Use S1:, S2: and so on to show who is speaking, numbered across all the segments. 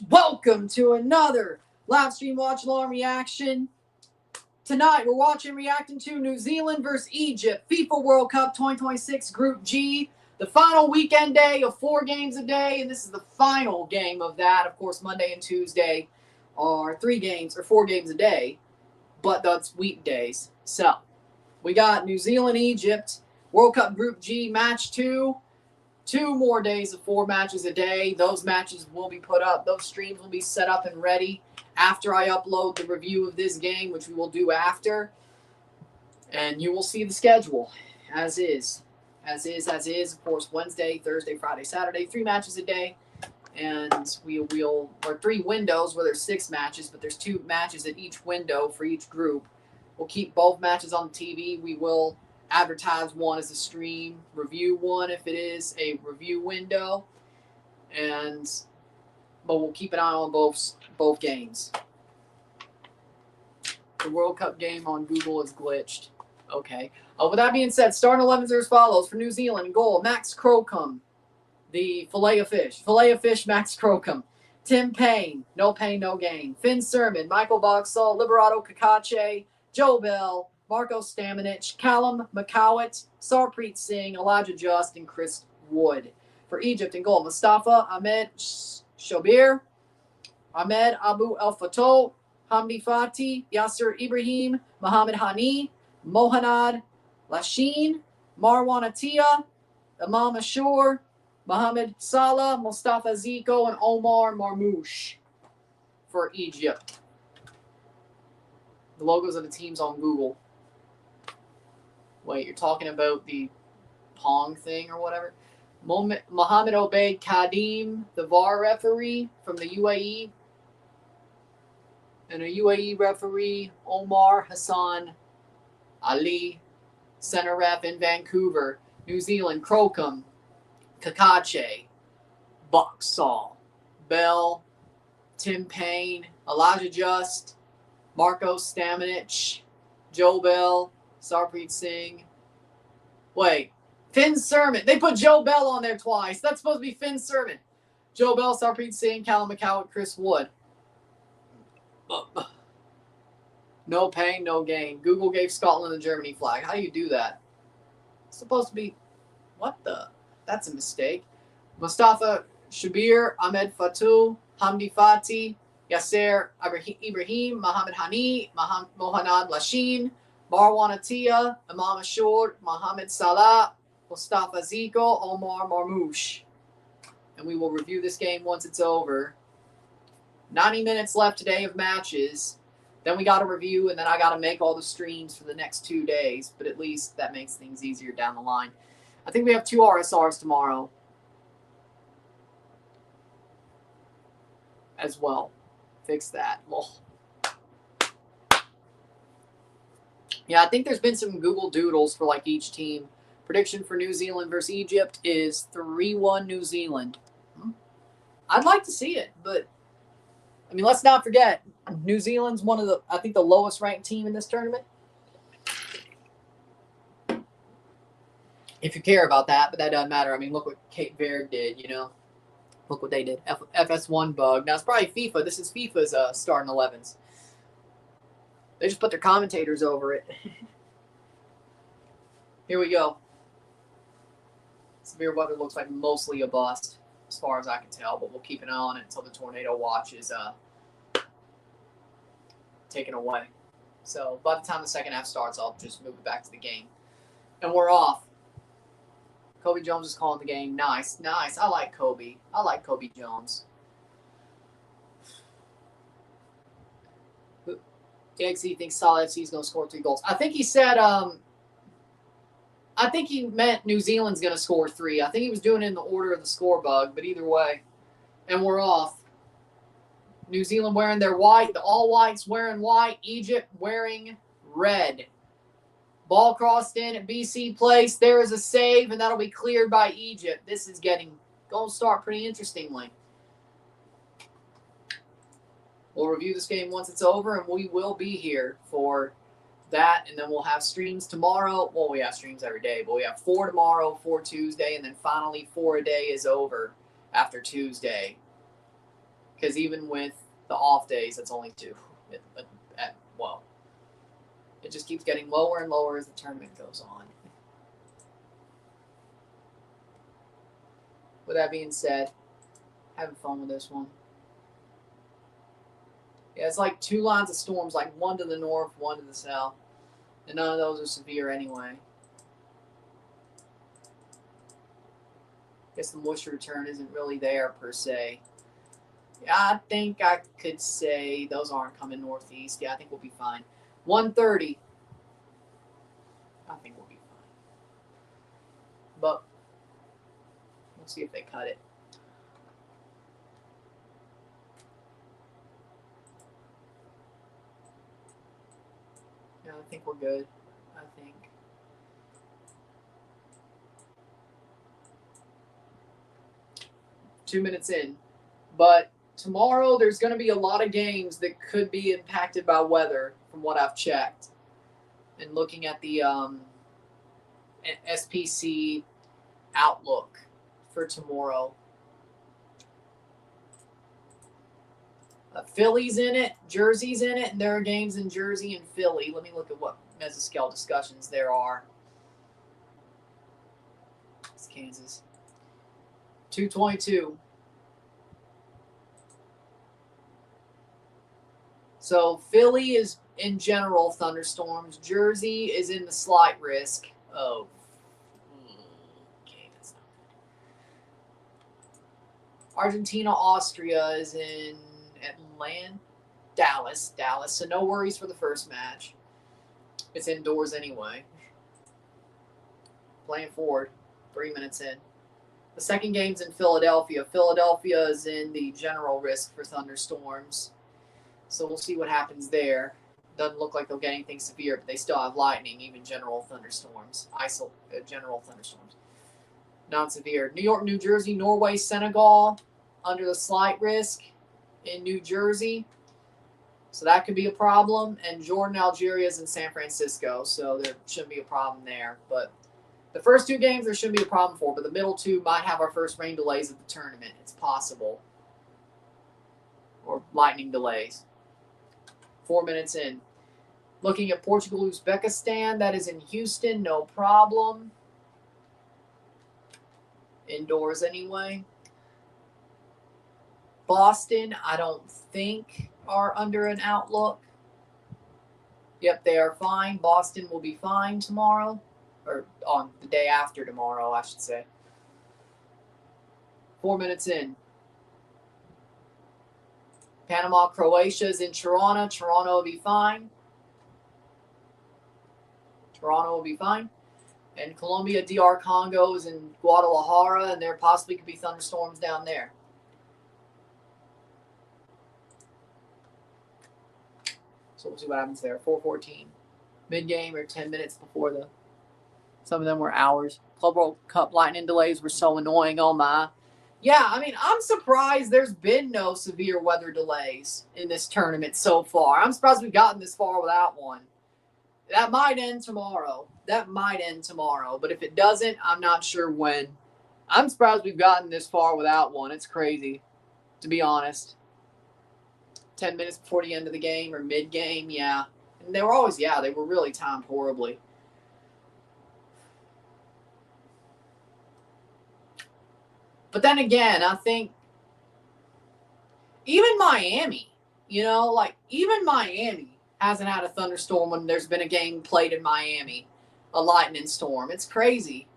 S1: Welcome to another Livestream Watchalong reaction. Tonight we're reacting to New Zealand versus Egypt, FIFA World Cup 2026 Group G. The final weekend day of 4 games a day, and this is the final game of that. Of course, Monday and Tuesday are 3 games or 4 games a day, but that's weekdays. So we got New Zealand, Egypt, World Cup Group G, match 2. 2 more days of 4 matches a day. Those matches will be put up. Those streams will be set up and ready after I upload the review of this game, which we will do after. And you will see the schedule as is. As is. Of course, Wednesday, Thursday, Friday, Saturday, 3 matches a day. And or 3 windows where there's 6 matches, but there's 2 matches at each window for each group. We'll keep both matches on the TV. We will advertise one as a stream, review one if it is a review window, but we'll keep an eye on both games. The World Cup game on Google is glitched. Okay. With that being said, starting 11s are as follows. For New Zealand, in goal, Max Crocombe, the fillet of fish, Max Crocombe. Tim Payne, no pain, no gain. Finn Sermon, Michael Boxall, Liberato Kakache, Joe Bell, Marco Stamenic, Callum McCowett, Sarpreet Singh, Elijah Just, and Chris Wood. For Egypt in goal, Mustafa Ahmed Shobir, Ahmed Abu El Fatou, Hamdi Fati, Yasser Ibrahim, Mohamed Hani, Mohanad Lashin, Marwan Atiyah, Imam Ashur, Mohamed Salah, Mustafa Ziko, and Omar Marmoush for Egypt. The logos of the teams on Google. Wait, you're talking about the Pong thing or whatever? Mohammed Obeid Kadim, the VAR referee from the UAE. And a UAE referee, Omar Hassan Ali, center ref in Vancouver. New Zealand, Crocombe, Kakache, Boxall, Bell, Tim Payne, Elijah Just, Marco Stamenic, Joe Bell, Sarpreet Singh. Wait, Finn Sermon. They put Joe Bell on there twice. That's supposed to be Finn Sermon. Joe Bell, Sarpreet Singh, Callum McCowett, Chris Wood. No pain, no gain. Google gave Scotland the Germany flag. How do you do that? It's supposed to be... What the... That's a mistake. Mustafa Shabir, Ahmed Fatou, Hamdi Fati, Yasser Ibrahim, Mohamed Hani, Mohanad Lashin, Marwan Atiyah, Imam Ashur, Mohamed Salah, Mustafa Ziko, Omar Marmoush. And we will review this game once it's over. 90 minutes left today of matches. Then we got to review, and then I got to make all the streams for the next 2 days. But at least that makes things easier down the line. I think we have 2 RSRs tomorrow as well. Fix that. Well, yeah, I think there's been some Google Doodles for like each team. Prediction for New Zealand versus Egypt is 3-1 New Zealand. I'd like to see it, but I mean, let's not forget, New Zealand's one of the, I think, the lowest ranked team in this tournament. If you care about that, but that doesn't matter. I mean, look what Cape Verde did, you know. Look what they did. FS1 bug. Now, it's probably FIFA. This is FIFA's starting 11s. They just put their commentators over it. Here we go. Severe weather looks like mostly a bust, as far as I can tell, but we'll keep an eye on it until the tornado watch is taken away. So by the time the second half starts, I'll just move it back to the game. And we're off. Kobe Jones is calling the game. Nice, nice. I like Kobe. I like Kobe Jones. DXC thinks Solid FC is going to score 3 goals. I think he said, I think he meant New Zealand's going to score 3. I think he was doing it in the order of the score bug, but either way. And we're off. New Zealand wearing their white. The all whites wearing white. Egypt wearing red. Ball crossed in at BC place. There is a save, and that'll be cleared by Egypt. This is going to start pretty interestingly. We'll review this game once it's over, and we will be here for that, and then we'll have streams tomorrow. Well, we have streams every day, but we have 4 tomorrow, 4 Tuesday, and then finally 4 a day is over after Tuesday. Because even with the off days, it's only 2. Well, it just keeps getting lower and lower as the tournament goes on. With that being said, having fun with this one. Yeah, it's like 2 lines of storms, like one to the north, one to the south. And none of those are severe anyway. Guess the moisture return isn't really there per se. Yeah, I think I could say those aren't coming northeast. Yeah, I think we'll be fine. 130. I think we'll be fine. But we'll see if they cut it. Yeah, I think we're good. I think. Two minutes in. But tomorrow there's going to be a lot of games that could be impacted by weather from what I've checked. And looking at the SPC outlook for tomorrow. Philly's in it, Jersey's in it, and there are games in Jersey and Philly. Let me look at what mesoscale discussions there are. It's Kansas. 222. So Philly is in general thunderstorms. Jersey is in the slight risk of. Okay, that's not good. Argentina, Austria is in Dallas. So no worries for the first match. It's indoors anyway. Playing forward, 3 minutes in. The second game's in Philadelphia. Philadelphia is in the general risk for thunderstorms. So we'll see what happens there. Doesn't look like they'll get anything severe, but they still have lightning, even general thunderstorms. General thunderstorms. Non-severe. New York, New Jersey, Norway, Senegal under the slight risk in New Jersey. So that could be a problem. And Jordan, Algeria is in San Francisco, so there shouldn't be a problem there. But the first 2 games there shouldn't be a problem for, but the middle 2 might have our first rain delays of the tournament. It's possible. Or lightning delays. 4 minutes in. Looking at Portugal, Uzbekistan, that is in Houston, no problem. Indoors anyway. Boston, I don't think are under an outlook. Yep, they are fine. Boston will be fine tomorrow. Or on the day after tomorrow, I should say. 4 minutes in. Panama, Croatia is in Tirana. Toronto will be fine. And Colombia, DR Congo is in Guadalajara, and there possibly could be thunderstorms down there. So we'll see what happens there. 4:14. Mid-game or 10 minutes before the... Some of them were hours. Club World Cup lightning delays were so annoying. Oh, my. Yeah, I mean, I'm surprised there's been no severe weather delays in this tournament so far. I'm surprised we've gotten this far without one. That might end tomorrow. But if it doesn't, I'm not sure when. I'm surprised we've gotten this far without one. It's crazy, to be honest. 10 minutes before the end of the game or mid-game, yeah. And they were really timed horribly. But then again, I think even Miami, even Miami hasn't had a thunderstorm when there's been a game played in Miami, a lightning storm. It's crazy.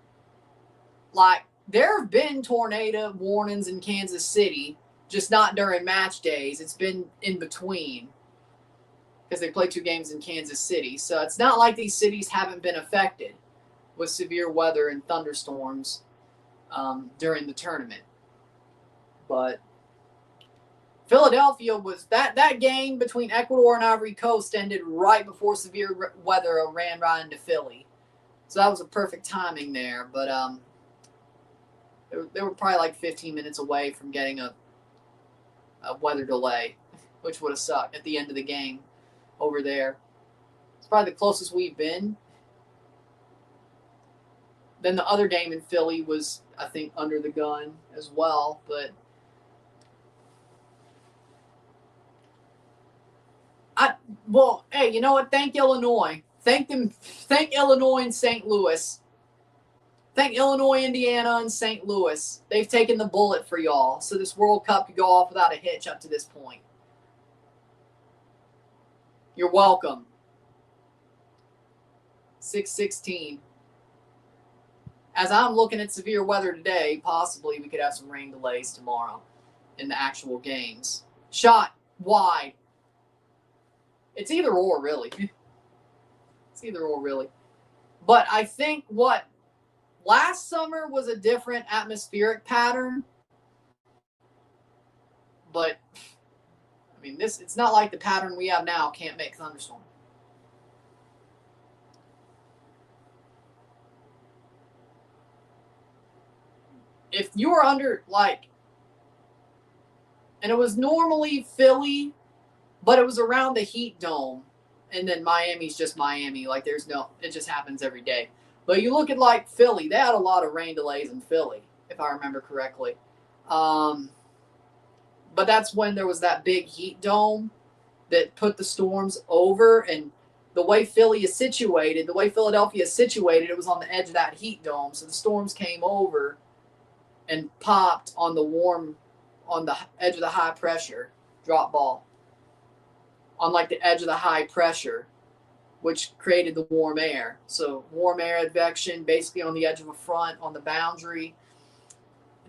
S1: Like, there have been tornado warnings in Kansas City, just not during match days. It's been in between because they play 2 games in Kansas City. So it's not like these cities haven't been affected with severe weather and thunderstorms during the tournament. But Philadelphia was that game between Ecuador and Ivory Coast ended right before severe weather ran right into Philly. So that was a perfect timing there. But they were probably like 15 minutes away from getting a weather delay, which would have sucked at the end of the game over there. It's probably the closest we've been. Then the other game in Philly was, I think, under the gun as well. But Well, hey, you know what? Thank Illinois. Thank them. Thank Illinois and St. Louis. Thank Illinois, Indiana, and St. Louis. They've taken the bullet for y'all, so this World Cup could go off without a hitch up to this point. You're welcome. 6:16. As I'm looking at severe weather today, possibly we could have some rain delays tomorrow in the actual games. Shot wide. It's either or, really. It's either or, really. But I think what last summer was a different atmospheric pattern. But, I mean, it's not like the pattern we have now can't make thunderstorms. If you were under, like, and it was normally Philly, but it was around the heat dome, and then Miami's just Miami. Like, there's no, it just happens every day. But you look at, like, Philly, they had a lot of rain delays in Philly, if I remember correctly. But that's when there was that big heat dome that put the storms over, and the way Philly is situated, the way Philadelphia is situated, it was on the edge of that heat dome. So the storms came over and popped on the edge of the high pressure drop ball, on like the edge of the high pressure, which created the warm air. So warm air advection, basically on the edge of a front, on the boundary.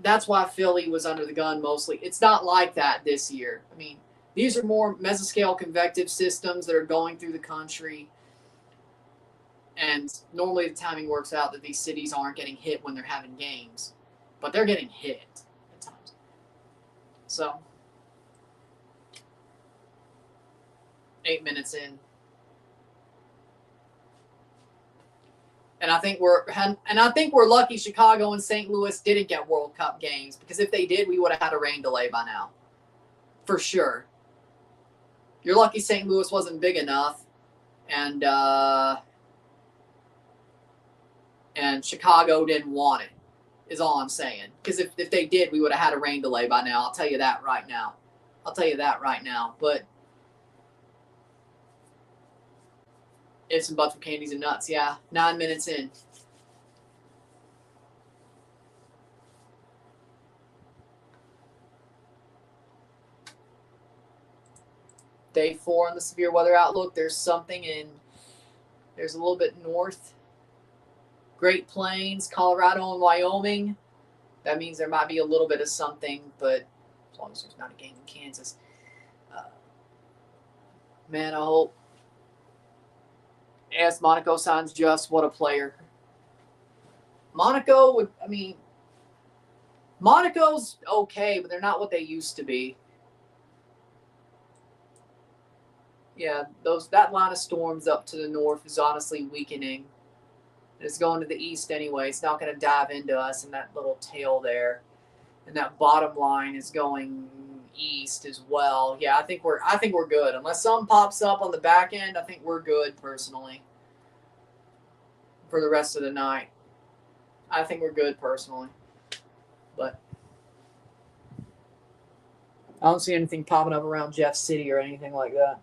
S1: That's why Philly was under the gun mostly. It's not like that this year. I mean, these are more mesoscale convective systems that are going through the country. And normally the timing works out that these cities aren't getting hit when they're having games. But they're getting hit at times. So, 8 minutes in. And I think we're lucky Chicago and St. Louis didn't get World Cup games, because if they did, we would have had a rain delay by now. For sure. You're lucky St. Louis wasn't big enough, and Chicago didn't want it, is all I'm saying. Because if they did, we would have had a rain delay by now. I'll tell you that right now. But it's some butts with candies and nuts, yeah. 9 minutes in. Day 4 on the severe weather outlook. There's something there's a little bit north. Great Plains, Colorado, and Wyoming. That means there might be a little bit of something, but as long as there's not a game in Kansas. Man, I hope. Yes, Monaco signs Just. What a player. Monaco's okay, but they're not what they used to be. Yeah, that line of storms up to the north is honestly weakening. It's going to the east anyway. It's not going to dive into us in that little tail there. And that bottom line is going east as well. Yeah, I think we're good. Unless something pops up on the back end, I think we're good personally. For the rest of the night. I think we're good personally. But I don't see anything popping up around Jeff City or anything like that.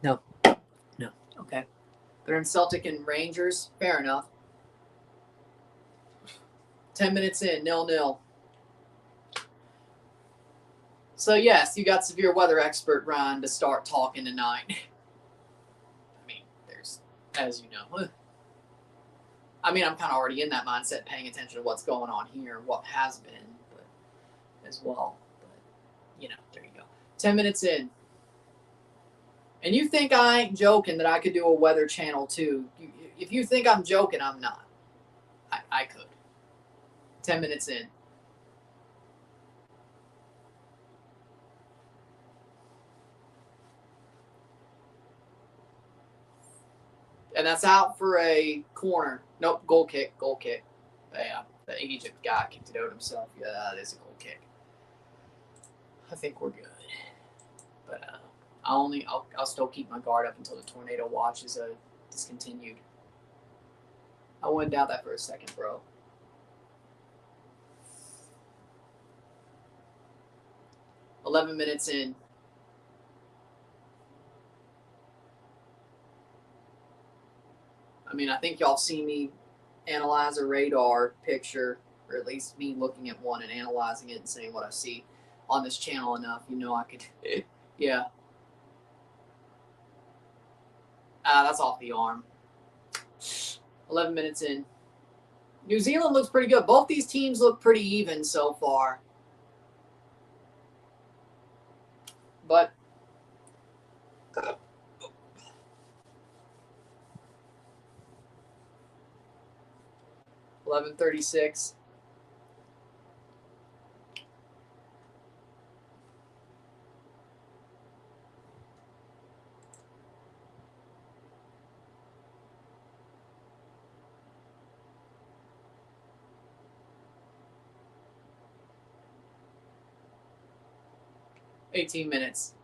S1: No. Okay. They're in Celtic and Rangers. Fair enough. 10 minutes in, 0-0. So, yes, you got severe weather expert Ryan to start talking tonight. I mean, there's, as you know. I mean, I'm kind of already in that mindset, paying attention to what's going on here, what has been, but as well. But, there you go. 10 minutes in. And you think I ain't joking that I could do a weather channel too. If you think I'm joking, I'm not. I could. 10 minutes in. And that's out for a corner. Nope, goal kick. Yeah, the Egypt guy kicked it out himself. Yeah, that is a goal kick. I think we're good. But I'll still keep my guard up until the tornado watch is discontinued. I wouldn't doubt that for a second, bro. $11 minutes in. mean, I think y'all see me analyze a radar picture, or at least me looking at one and analyzing it and saying what I see on this channel enough. You know I could, yeah. That's off the arm. 11 minutes in. New Zealand looks pretty good. Both these teams look pretty even so far. But 11:36. $18 minutes.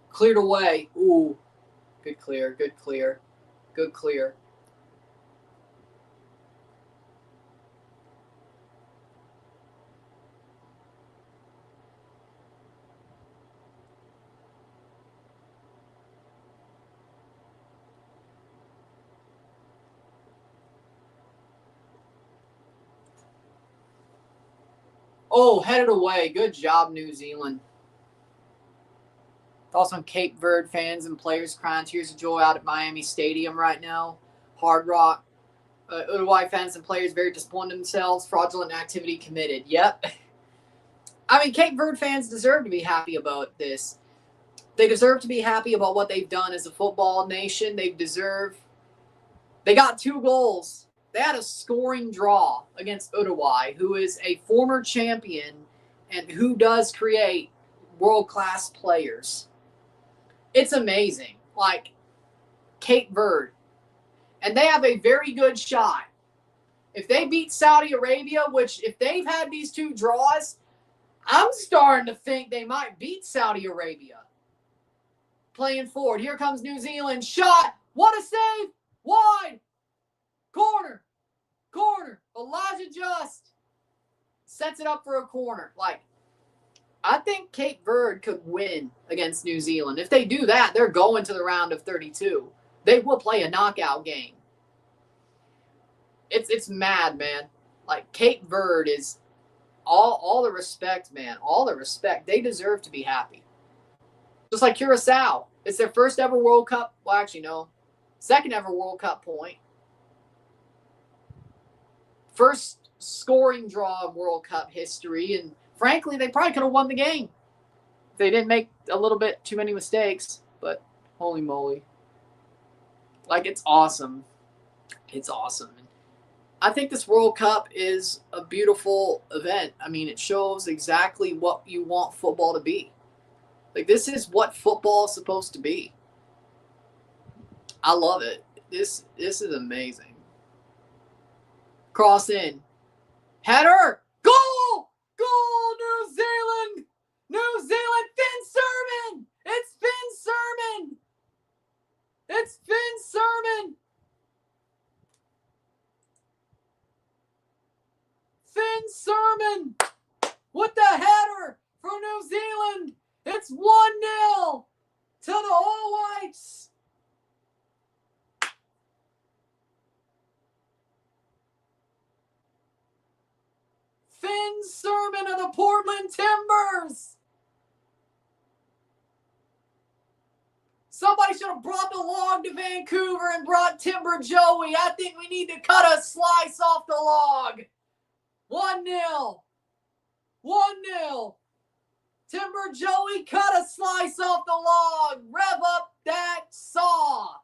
S1: Cleared away. Ooh. Good clear. Good clear. Good clear. Oh, headed away. Good job, New Zealand. Thoughts on Cape Verde fans and players crying tears of joy out at Miami Stadium right now. Hard Rock. Uruguay fans and players very disappointed in themselves. Fraudulent activity committed. Yep. I mean, Cape Verde fans deserve to be happy about this. They deserve to be happy about what they've done as a football nation. They got 2 goals. They had a scoring draw against Uruguay, who is a former champion and who does create world-class players. It's amazing. Like, Cape Verde. And they have a very good shot. If they beat Saudi Arabia, which if they've had these 2 draws, I'm starting to think they might beat Saudi Arabia. Playing forward. Here comes New Zealand. Shot. What a save. Wide. Corner. Corner. Elijah Just sets it up for a corner. Like, I think Cape Verde could win against New Zealand. If they do that, they're going to the round of 32. They will play a knockout game. It's mad, man. Like, Cape Verde is all the respect, man. All the respect. They deserve to be happy. Just like Curacao. It's their first ever World Cup. Well, actually, no. Second ever World Cup point. First scoring draw of World Cup history. And frankly, they probably could have won the game. They didn't make a little bit too many mistakes. But holy moly. Like, it's awesome. It's awesome. I think this World Cup is a beautiful event. I mean, it shows exactly what you want football to be. Like, this is what football is supposed to be. I love it. This is amazing. Cross in. Header. Goal! Goal, New Zealand! New Zealand! Finn Sermon! It's Finn Sermon! It's Finn Sermon! Finn Sermon with the header from New Zealand. It's 1-0 to the All Whites. Finn Sermon of the Portland Timbers. Somebody should have brought the log to Vancouver and brought Timber Joey. I think we need to cut a slice off the log. 1-0. 1-0. Timber Joey cut a slice off the log. Rev up that saw.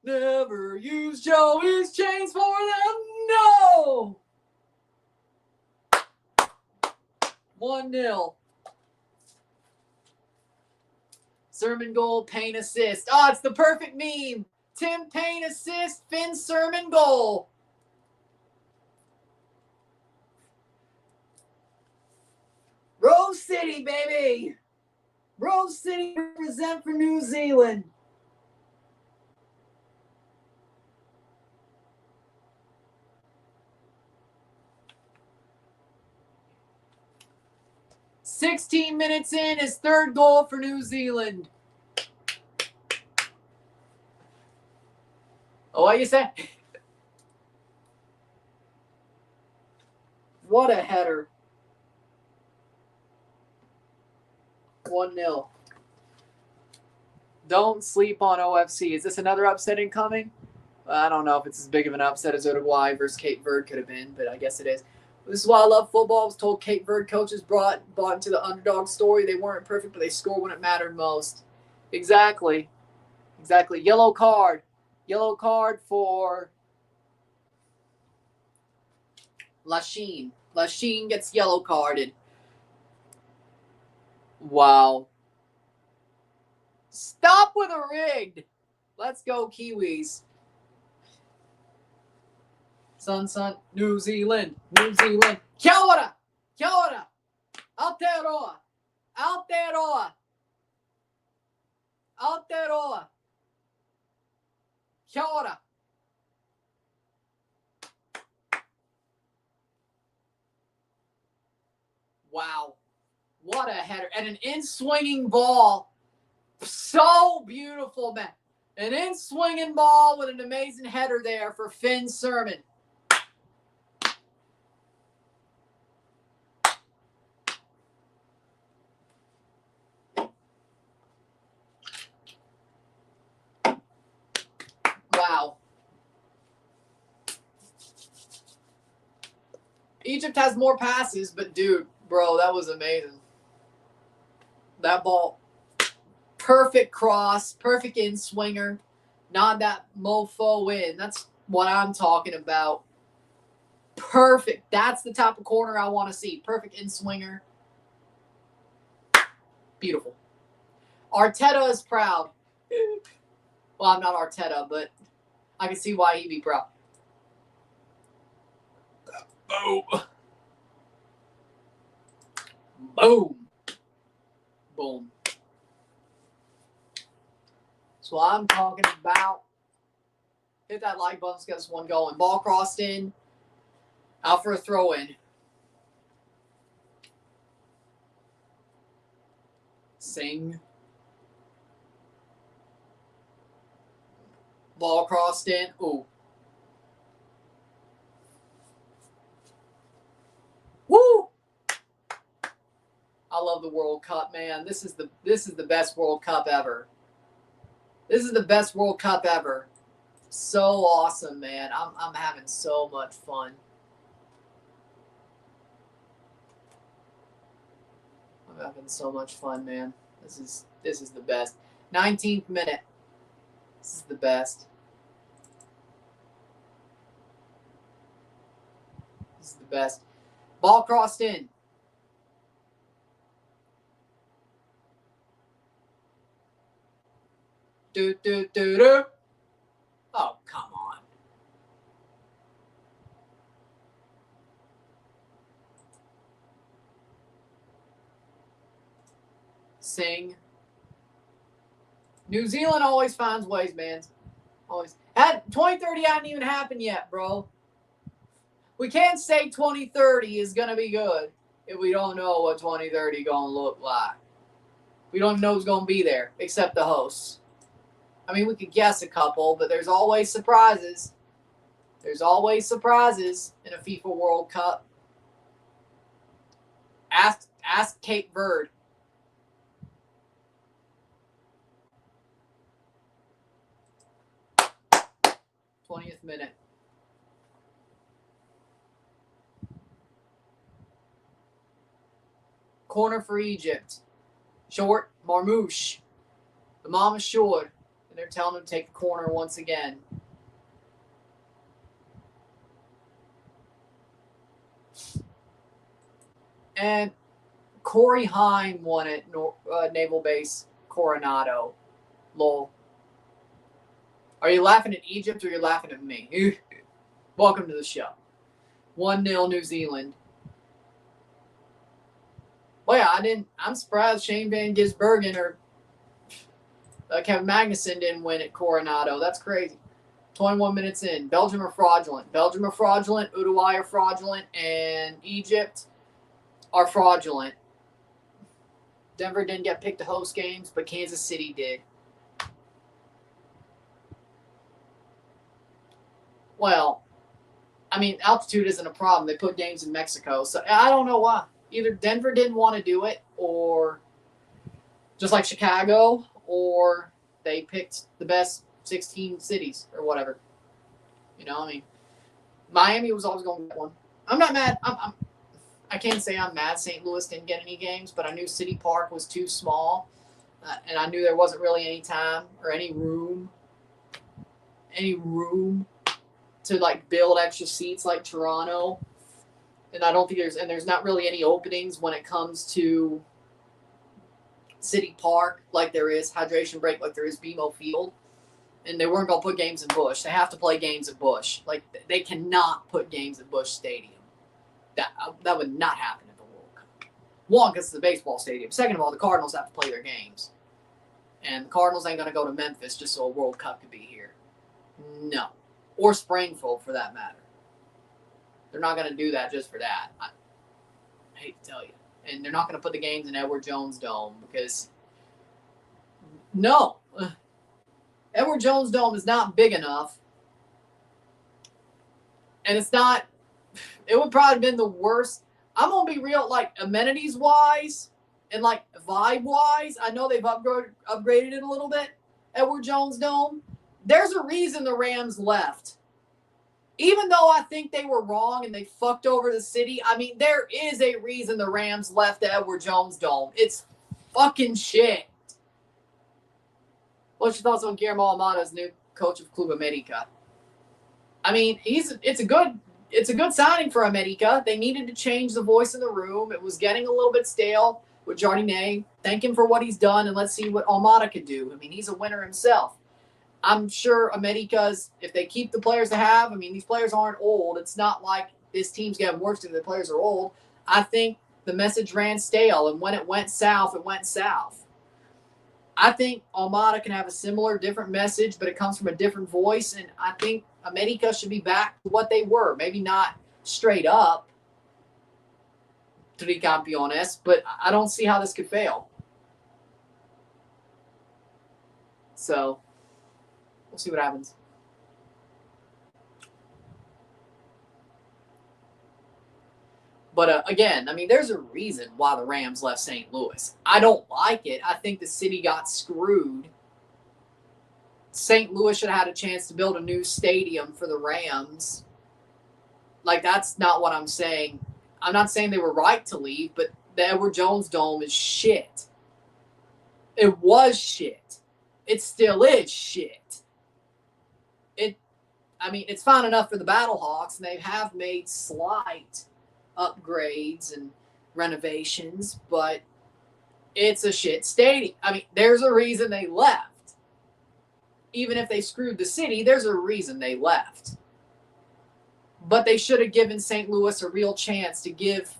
S1: Never use Joey's chains for them. No. 1-0. Sermon goal, Payne assist. Oh, it's the perfect meme. Tim Payne assist, Finn Sermon goal. Rose City, baby. Rose City represent for New Zealand. 16 minutes in, his third goal for New Zealand. Oh, what you say? What a header. 1-0. Don't sleep on OFC. Is this another upset incoming? I don't know if it's as big of an upset as Uruguay versus Cape Verde could have been, but I guess it is. This is why I love football. I was told Cape Verde coaches bought into the underdog story. They weren't perfect, but they scored when it mattered most. Exactly. Exactly. Yellow card. Yellow card for Lachine. Lachine gets yellow carded. Wow. Stop with a rigged. Let's go, Kiwis. Sun, New Zealand, New Zealand. Kia ora, kia ora. Aotearoa, Aotearoa, Aotearoa. Kia ora. Wow. What a header. And an in-swinging ball. So beautiful, man. An in-swinging ball with an amazing header there for Finn Sermon. Wow. Egypt has more passes, but dude, bro, that was amazing. That ball, perfect cross, perfect in-swinger. Not that mofo in. That's what I'm talking about. Perfect. That's the type of corner I want to see. Perfect in-swinger. Beautiful. Arteta is proud. Well, I'm not Arteta, but I can see why he'd be proud. Boom. Boom. Boom. That's what I'm talking about. Hit that like button. Let's get this one going. Ball crossed in. Out for a throw in. Sing. Ball crossed in. Ooh. Woo! I love the World Cup, man. This is the best World Cup ever. This is the best World Cup ever. So awesome, man. I'm having so much fun. I'm having so much fun, man. This is the best. 19th minute. This is the best. This is the best. Ball crossed in. Do. Oh, come on. Sing. New Zealand always finds ways, man. Always. 2030 hadn't even happened yet, bro. We can't say 2030 is going to be good if we don't know what 2030 going to look like. We don't know who's going to be there except the hosts. I mean, we could guess a couple, but there's always surprises. There's always surprises in a FIFA World Cup. Ask Cape Verde. '20th minute. Corner for Egypt. Short, Marmouche. The mom is short. And they're telling him to take the corner once again. And Corey Hine won it, Naval Base Coronado. Lol. Are you laughing at Egypt or you're laughing at me? Welcome to the show. 1-0 New Zealand. Well, yeah, I'm surprised Shane Van Gisbergen or Kevin Magnuson didn't win at Coronado. That's crazy. 21 minutes in. Belgium are fraudulent. Belgium are fraudulent. Uruguay are fraudulent. And Egypt are fraudulent. Denver didn't get picked to host games, but Kansas City did. Well, I mean, altitude isn't a problem. They put games in Mexico. So I don't know why. Either Denver didn't want to do it, or just like Chicago, or they picked the best 16 cities or whatever. You know, I mean, Miami was always going to get one. I'm not mad. I can't say I'm mad St. Louis didn't get any games, but I knew City Park was too small, and I knew there wasn't really any time or any room to like build extra seats like Toronto. And I don't think there's not really any openings when it comes to City Park like there is, hydration break like there is BMO Field. And they weren't going to put games in Busch. They have to play games at Busch. Like, they cannot put games at Busch Stadium. That would not happen at the World Cup. One, because it's the baseball stadium. Second of all, the Cardinals have to play their games. And the Cardinals ain't going to go to Memphis just so a World Cup could be here. No. Or Springfield, for that matter. They're not going to do that just for that. I hate to tell you. And they're not going to put the games in Edward Jones Dome because, no. Edward Jones Dome is not big enough. And it's not, it would probably have been the worst. I'm going to be real, like, amenities-wise and, like, vibe-wise. I know they've upgraded it a little bit, Edward Jones Dome. There's a reason the Rams left. Even though I think they were wrong and they fucked over the city, I mean, there is a reason the Rams left the Edward Jones Dome. It's fucking shit. What's your thoughts on Guillermo Almada's new coach of Club America? I mean, it's a good signing for America. They needed to change the voice in the room. It was getting a little bit stale with Jardine. Thank him for what he's done, and let's see what Almada could do. I mean, he's a winner himself. I'm sure America's, if they keep the players they have, I mean, these players aren't old. It's not like this team's getting worse because the players are old. I think the message ran stale, and when it went south, it went south. I think Almada can have a similar, different message, but it comes from a different voice, and I think America should be back to what they were. Maybe not straight up, tricampeones, but I don't see how this could fail. So we'll see what happens. But again, I mean, there's a reason why the Rams left St. Louis. I don't like it. I think the city got screwed. St. Louis should have had a chance to build a new stadium for the Rams. Like, that's not what I'm saying. I'm not saying they were right to leave, but the Edward Jones Dome is shit. It was shit. It still is shit. I mean, it's fine enough for the Battlehawks, and they have made slight upgrades and renovations, but it's a shit stadium. I mean, there's a reason they left. Even if they screwed the city, there's a reason they left. But they should have given St. Louis a real chance to give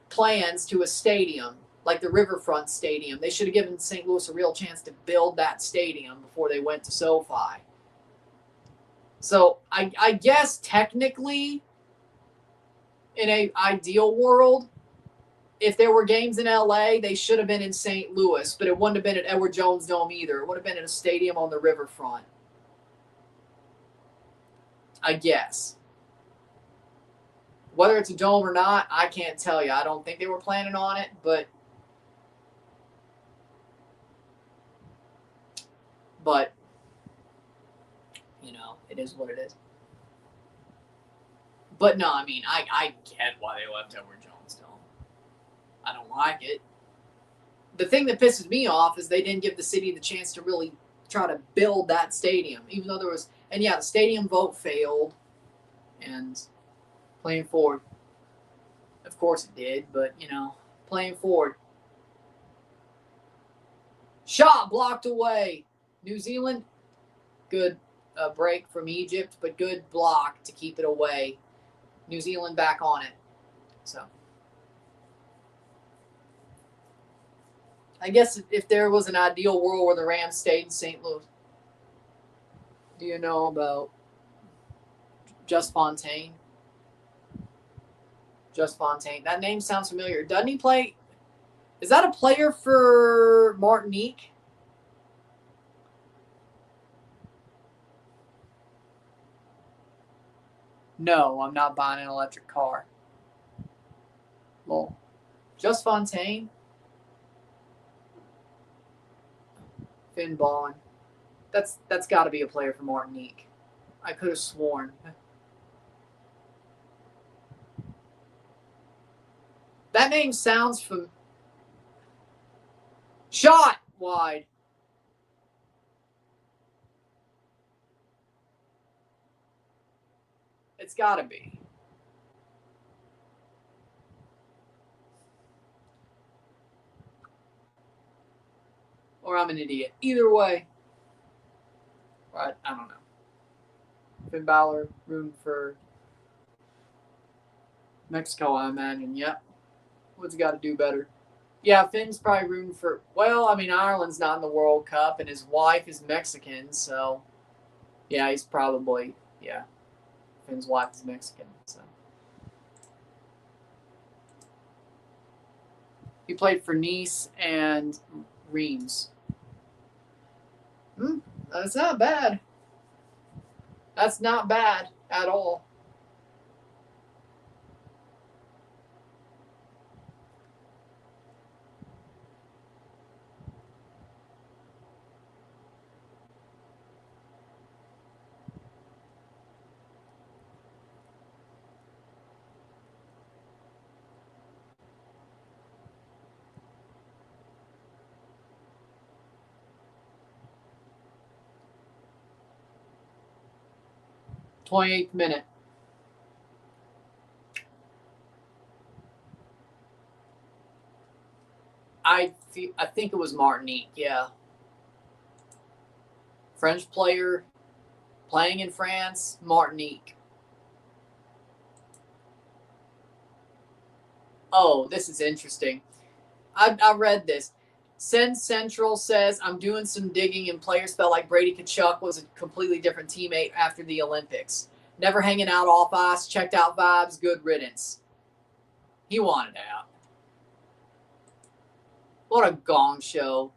S1: plans to a stadium, like the Riverfront Stadium. They should have given St. Louis a real chance to build that stadium before they went to SoFi. So I guess technically, in an ideal world, if there were games in LA, they should have been in St. Louis, but it wouldn't have been at Edward Jones Dome either. It would have been in a stadium on the riverfront. I guess. Whether it's a dome or not, I can't tell you. I don't think they were planning on it, but you know, it is what it is. But no, I mean, I get why they left Edward Jones Dome. I don't like it. The thing that pisses me off is they didn't give the city the chance to really try to build that stadium, even though there was, and yeah, the stadium vote failed, and playing forward, of course it did, but, you know, playing forward. Shot blocked away. New Zealand, good break from Egypt, but good block to keep it away. New Zealand back on it. So I guess if there was an ideal world where the Rams stayed in St. Louis. Do you know about Just Fontaine? Just Fontaine. That name sounds familiar. Doesn't he play? Is that a player for Martinique? No, I'm not buying an electric car. Well, just Fontaine. Finn Bond. That's got to be a player for Martinique. I could have sworn. That name sounds from shot wide. It's got to be. Or I'm an idiot. Either way. I don't know. Finn Balor, room for Mexico, I imagine. Yep. What's he got to do better? Yeah, Finn's probably rooting for. Well, I mean, Ireland's not in the World Cup, and his wife is Mexican, so yeah, he's probably Finn's wife is Mexican, so he played for Nice and Reims. That's not bad. That's not bad at all. '28th minute. I think it was Martinique. Yeah, French player playing in France, Martinique. Oh, this is interesting. I read this. Send Central says, I'm doing some digging, and players felt like Brady Tkachuk was a completely different teammate after the Olympics. Never hanging out off ice, checked out vibes, good riddance. He wanted out. What a gong show.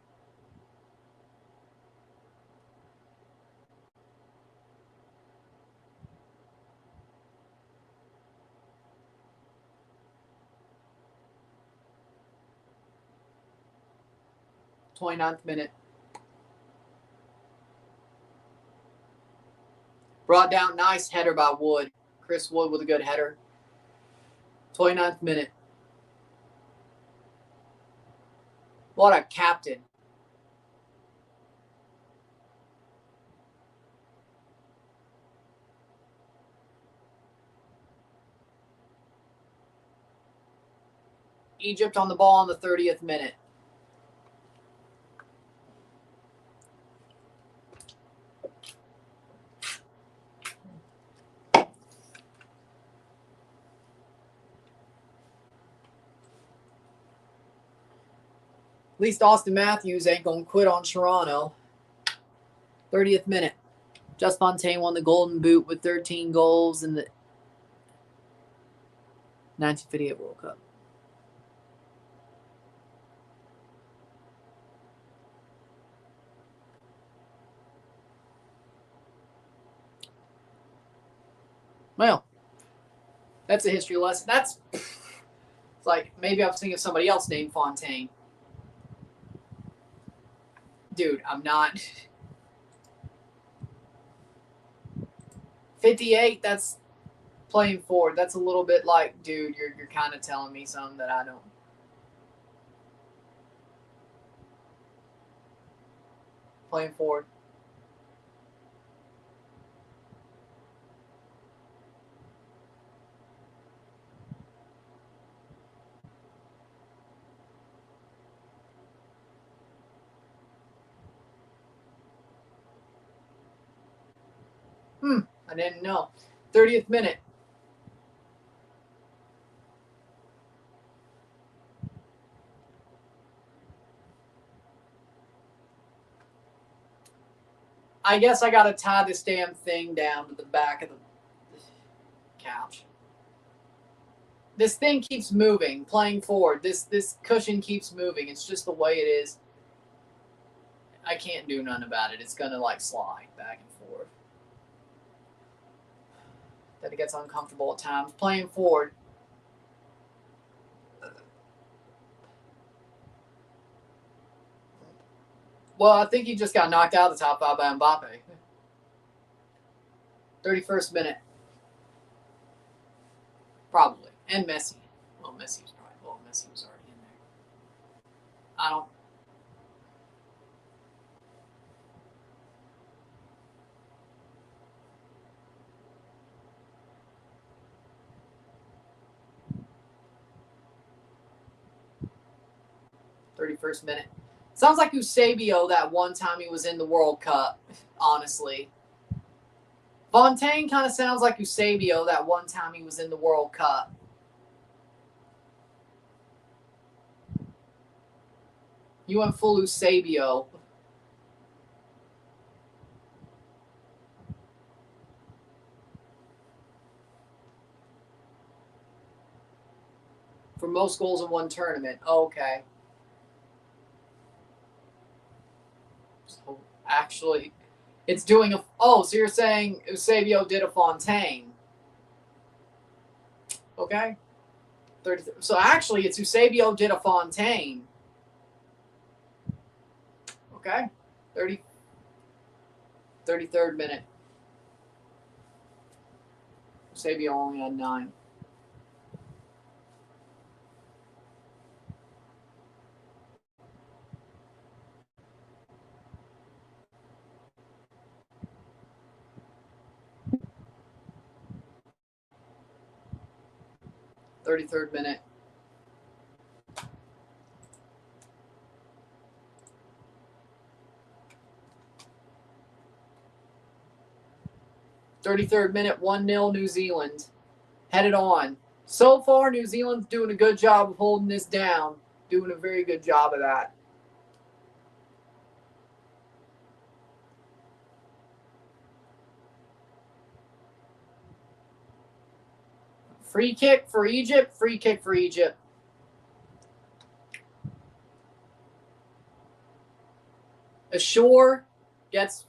S1: '29th minute. Brought down, nice header by Wood. Chris Wood with a good header. '29th minute. What a captain. Egypt on the ball in the 30th minute. At least Austin Matthews ain't going to quit on Toronto. 30th minute. Just Fontaine won the Golden Boot with 13 goals in the 1958 World Cup. Well, that's a history lesson. It's like maybe I was thinking of somebody else named Fontaine. Dude, I'm not. 58, that's playing forward. That's a little bit like, dude, you're kind of telling me something that I don't. Playing forward. I didn't know. 30th minute. I guess I got to tie this damn thing down to the back of the couch. This thing keeps moving, playing forward. This cushion keeps moving. It's just the way it is. I can't do nothing about it. It's going to like slide back and forth. Then it gets uncomfortable at times. Playing forward. Well, I think he just got knocked out of the top 5 by Mbappe. 31st minute. Probably. And Messi. Well, Messi was already in there. I don't. '31st minute. Sounds like Eusebio that one time he was in the World Cup, honestly. Fontaine kind of sounds like Eusebio that one time he was in the World Cup. You went full Eusebio. For most goals in one tournament. Okay. So actually, it's doing a. Oh, so you're saying Eusebio did a Fontaine. Okay. 30, so actually, it's Eusebio did a Fontaine. Okay. 33rd minute. Eusebio only had 9. '33rd minute. '33rd minute, 1-0 New Zealand. Headed on. So far, New Zealand's doing a good job of holding this down. Doing a very good job of that. Free kick for Egypt. Free kick for Egypt. Ashore gets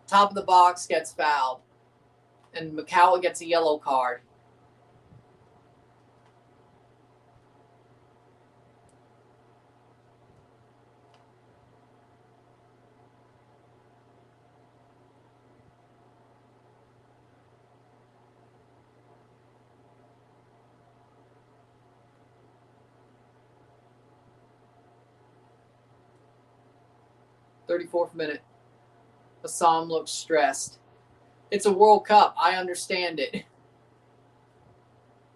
S1: top of the box, gets fouled. And McCowell gets a yellow card. '34th minute. Assam looks stressed. It's a World Cup. I understand it.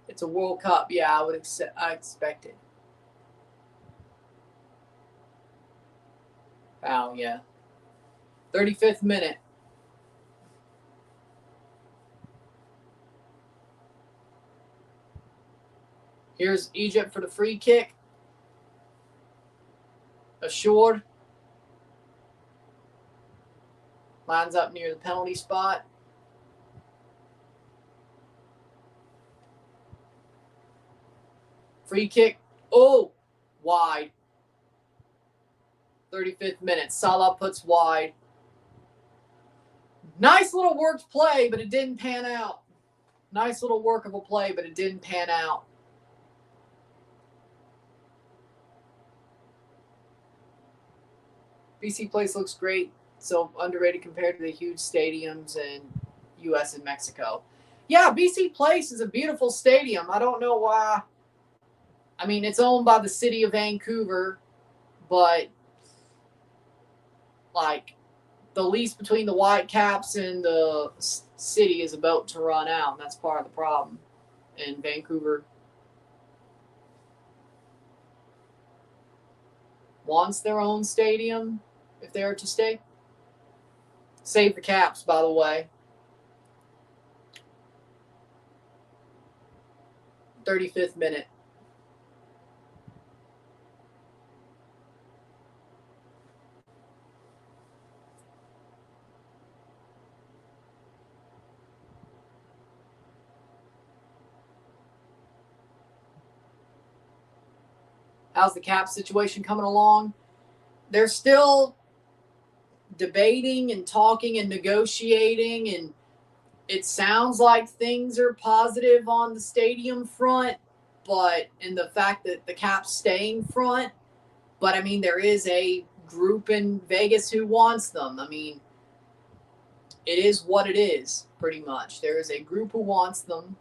S1: It's a World Cup. Yeah, I expect it. Foul, yeah. 35th minute. Here's Egypt for the free kick. Assured. Lines up near the penalty spot. Free kick. Oh, wide. 35th minute. Salah puts wide. Nice little worked play, but it didn't pan out. Nice little workable play, but it didn't pan out. BC Place looks great. So underrated compared to the huge stadiums in U.S. and Mexico. Yeah, BC Place is a beautiful stadium. I don't know why. I mean, it's owned by the city of Vancouver, but like the lease between the Whitecaps and the city is about to run out, and that's part of the problem. And Vancouver wants their own stadium if they are to stay. Save the Caps, by the way. 35th minute. How's the cap situation coming along? They're still debating and talking and negotiating, and it sounds like things are positive on the stadium front, but in the fact that the cap's staying front. But I mean, there is a group in Vegas who wants them. I mean, it is what it is, pretty much. There is a group who wants them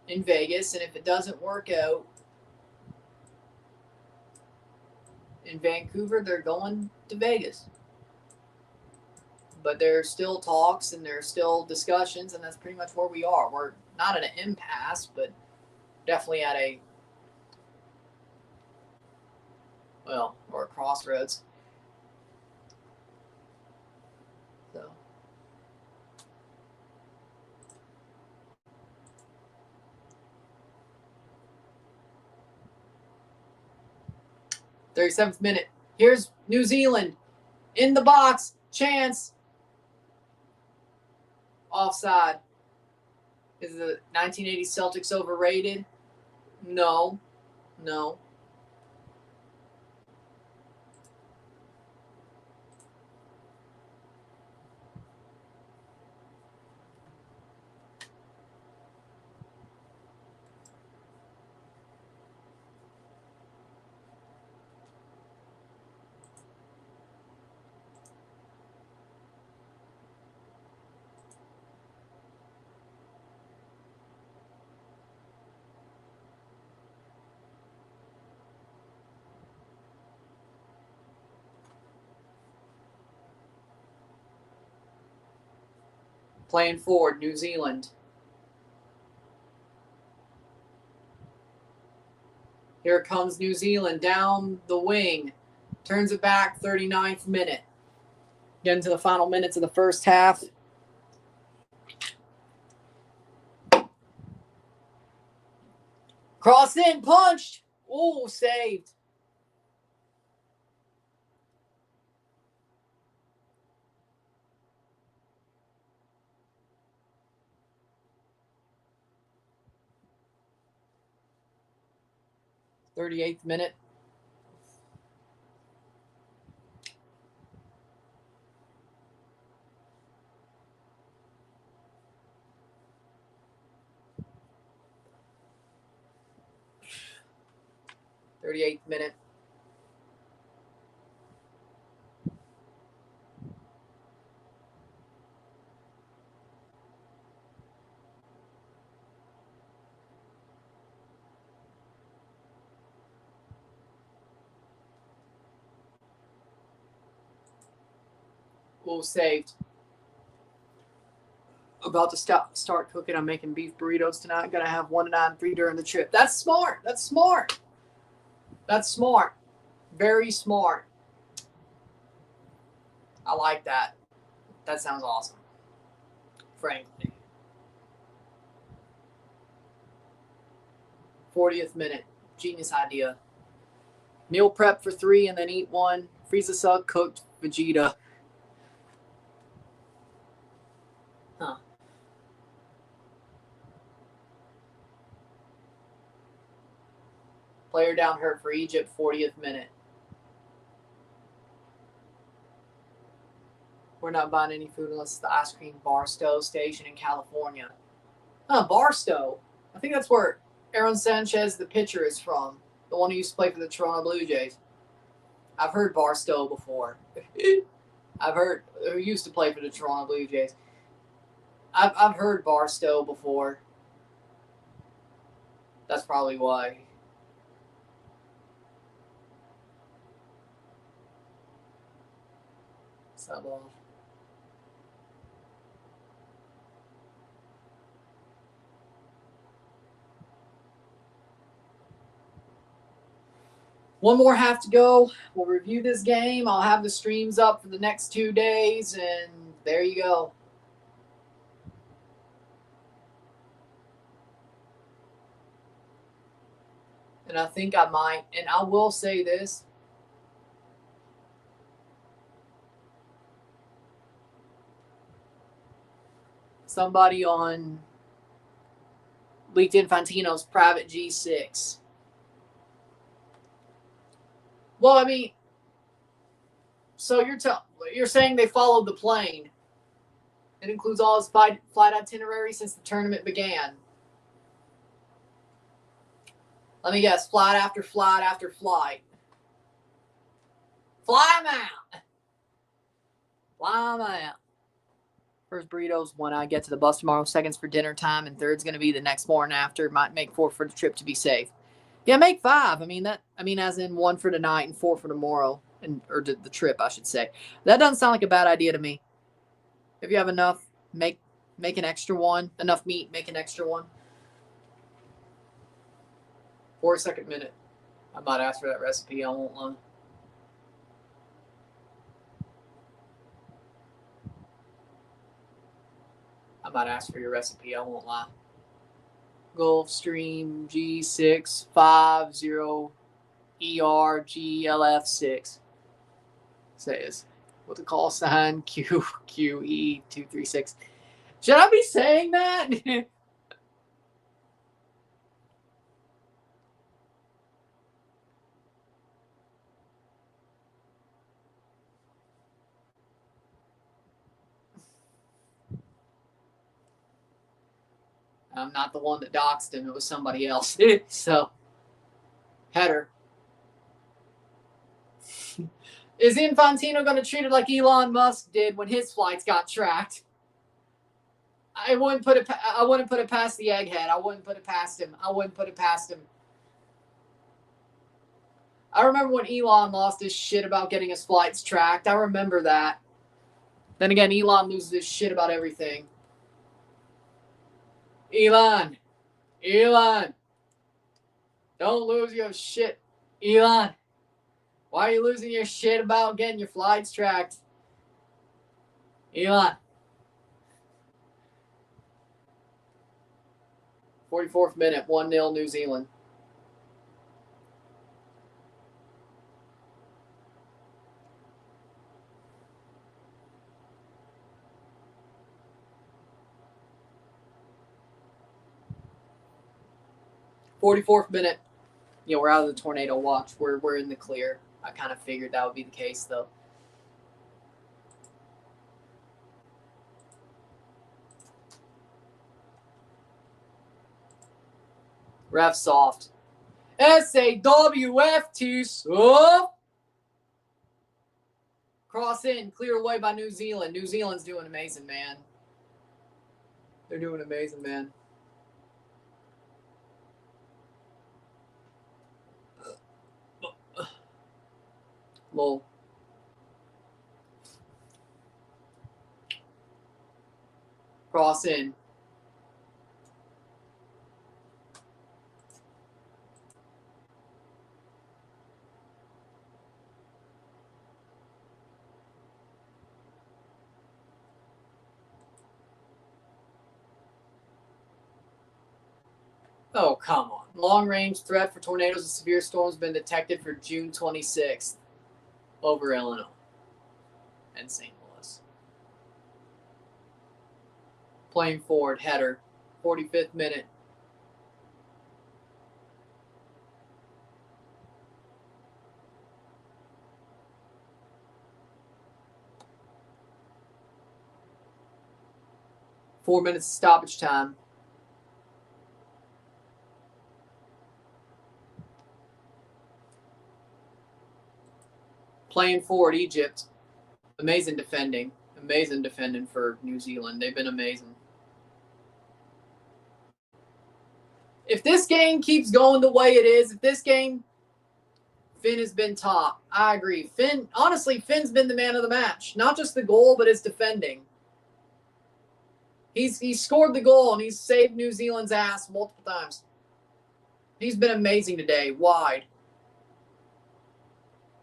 S1: in Vegas, and if it doesn't work out in Vancouver, they're going to Vegas. But there's still talks and there's still discussions, and that's pretty much where we are. We're not at an impasse, but definitely at a, well, or a crossroads. So. "37th minute. Here's New Zealand in the box. Chance. Offside. Is the 1980 Celtics overrated? No. No. Playing forward, New Zealand. Here comes New Zealand down the wing. Turns it back, 39th minute. Getting to the final minutes of the first half. Cross in, punched. Oh, saved. "38th minute. "38th minute. Oh, saved. About to start cooking. I'm making beef burritos tonight. Gonna have 1 to 9 during the trip. That's smart. That's smart. That's smart. Very smart. I like that. That sounds awesome. Frankly. 40th minute. Genius idea. Meal prep for 3 and then eat 1. Freeze a sub cooked Vegeta. Huh. Player down hurt for Egypt, 40th minute. "We're not buying any food unless it's the ice cream Barstow station in California." Barstow. I think that's where Aaron Sanchez, the pitcher, is from. The one who used to play for the Toronto Blue Jays. I've heard Barstow before. I've heard who used to play for the Toronto Blue Jays. I've heard Barstow before. That's probably why. Sub off. One more half to go. We'll review this game. I'll have the streams up for the next 2 days, and there you go. And I think I might, and I will say this. Somebody on leaked Infantino's private G6 Well, I mean, so you're saying they followed the plane. It includes all his flight itinerary since the tournament began. Let me guess, flight after flight after flight. Fly him out. Fly him out. First burritos when I get to the bus tomorrow. Second's for dinner time, and third's going to be the next morning after. Might make 4 for the trip to be safe. Yeah, make 5. I mean as in 1 for tonight and 4 for tomorrow, or the trip, I should say. That doesn't sound like a bad idea to me. If you have enough, make an extra one. Enough meat, make an extra one. 4-second minute. I might ask for that recipe. I won't lie. I might ask for your recipe. I won't lie. Gulfstream G650 ERGLF6 says with the call sign QQE236. Should I be saying that? I'm not the one that doxed him. It was somebody else. So, header. Is Infantino going to treat it like Elon Musk did when his flights got tracked? I wouldn't put it past the egghead. I wouldn't put it past him. I remember when Elon lost his shit about getting his flights tracked. I remember that. Then again, Elon loses his shit about everything. Elon, don't lose your shit. Elon, why are you losing your shit about getting your flights tracked? Elon. 44th minute, 1-0 New Zealand. '44th minute. We're out of the tornado watch. We're in the clear. I kind of figured that would be the case, though. Ref soft. SAWFT soft. Cross in. Clear away by New Zealand. New Zealand's doing amazing, man. They're doing amazing, man. Lol. Cross in. Oh, come on. Long-range threat for tornadoes and severe storms been detected for June 26th over Illinois and St. Louis. Playing forward, header, 45th minute. Four minutes of stoppage time. Playing forward, Egypt. Amazing defending. Amazing defending for New Zealand. They've been amazing. If this game keeps going the way it is, Finn has been top. I agree. Finn's been the man of the match. Not just the goal, but his defending. He's scored the goal, and he's saved New Zealand's ass multiple times. He's been amazing today, wide.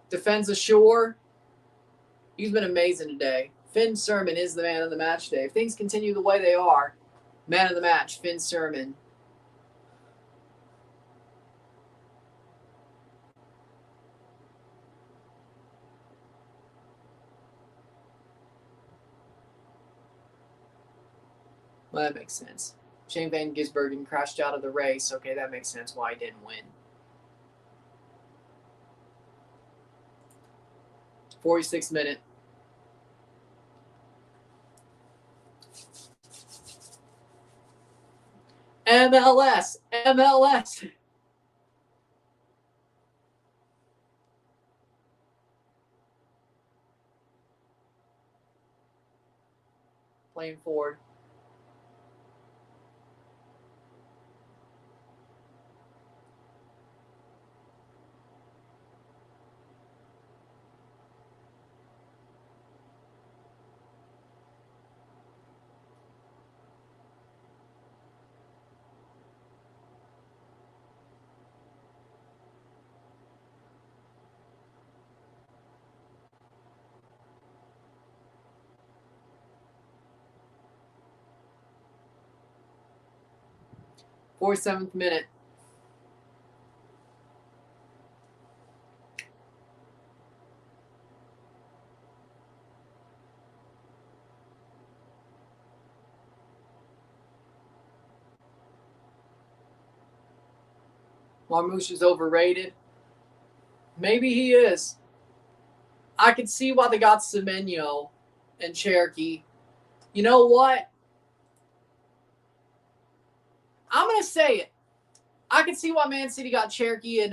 S1: Defends ashore. He's been amazing today. Finn Sermon is the man of the match today. If things continue the way they are, man of the match, Finn Sermon. Well, that makes sense. Shane Van Gisbergen crashed out of the race. Okay, that makes sense why he didn't win. 46th minute. MLS. Playing forward. Seventh minute. Marmouche is overrated. Maybe he is. I could see why they got Semenyo and Cherokee. You know what? I'm going to say it. I could see why Man City got Cherokee and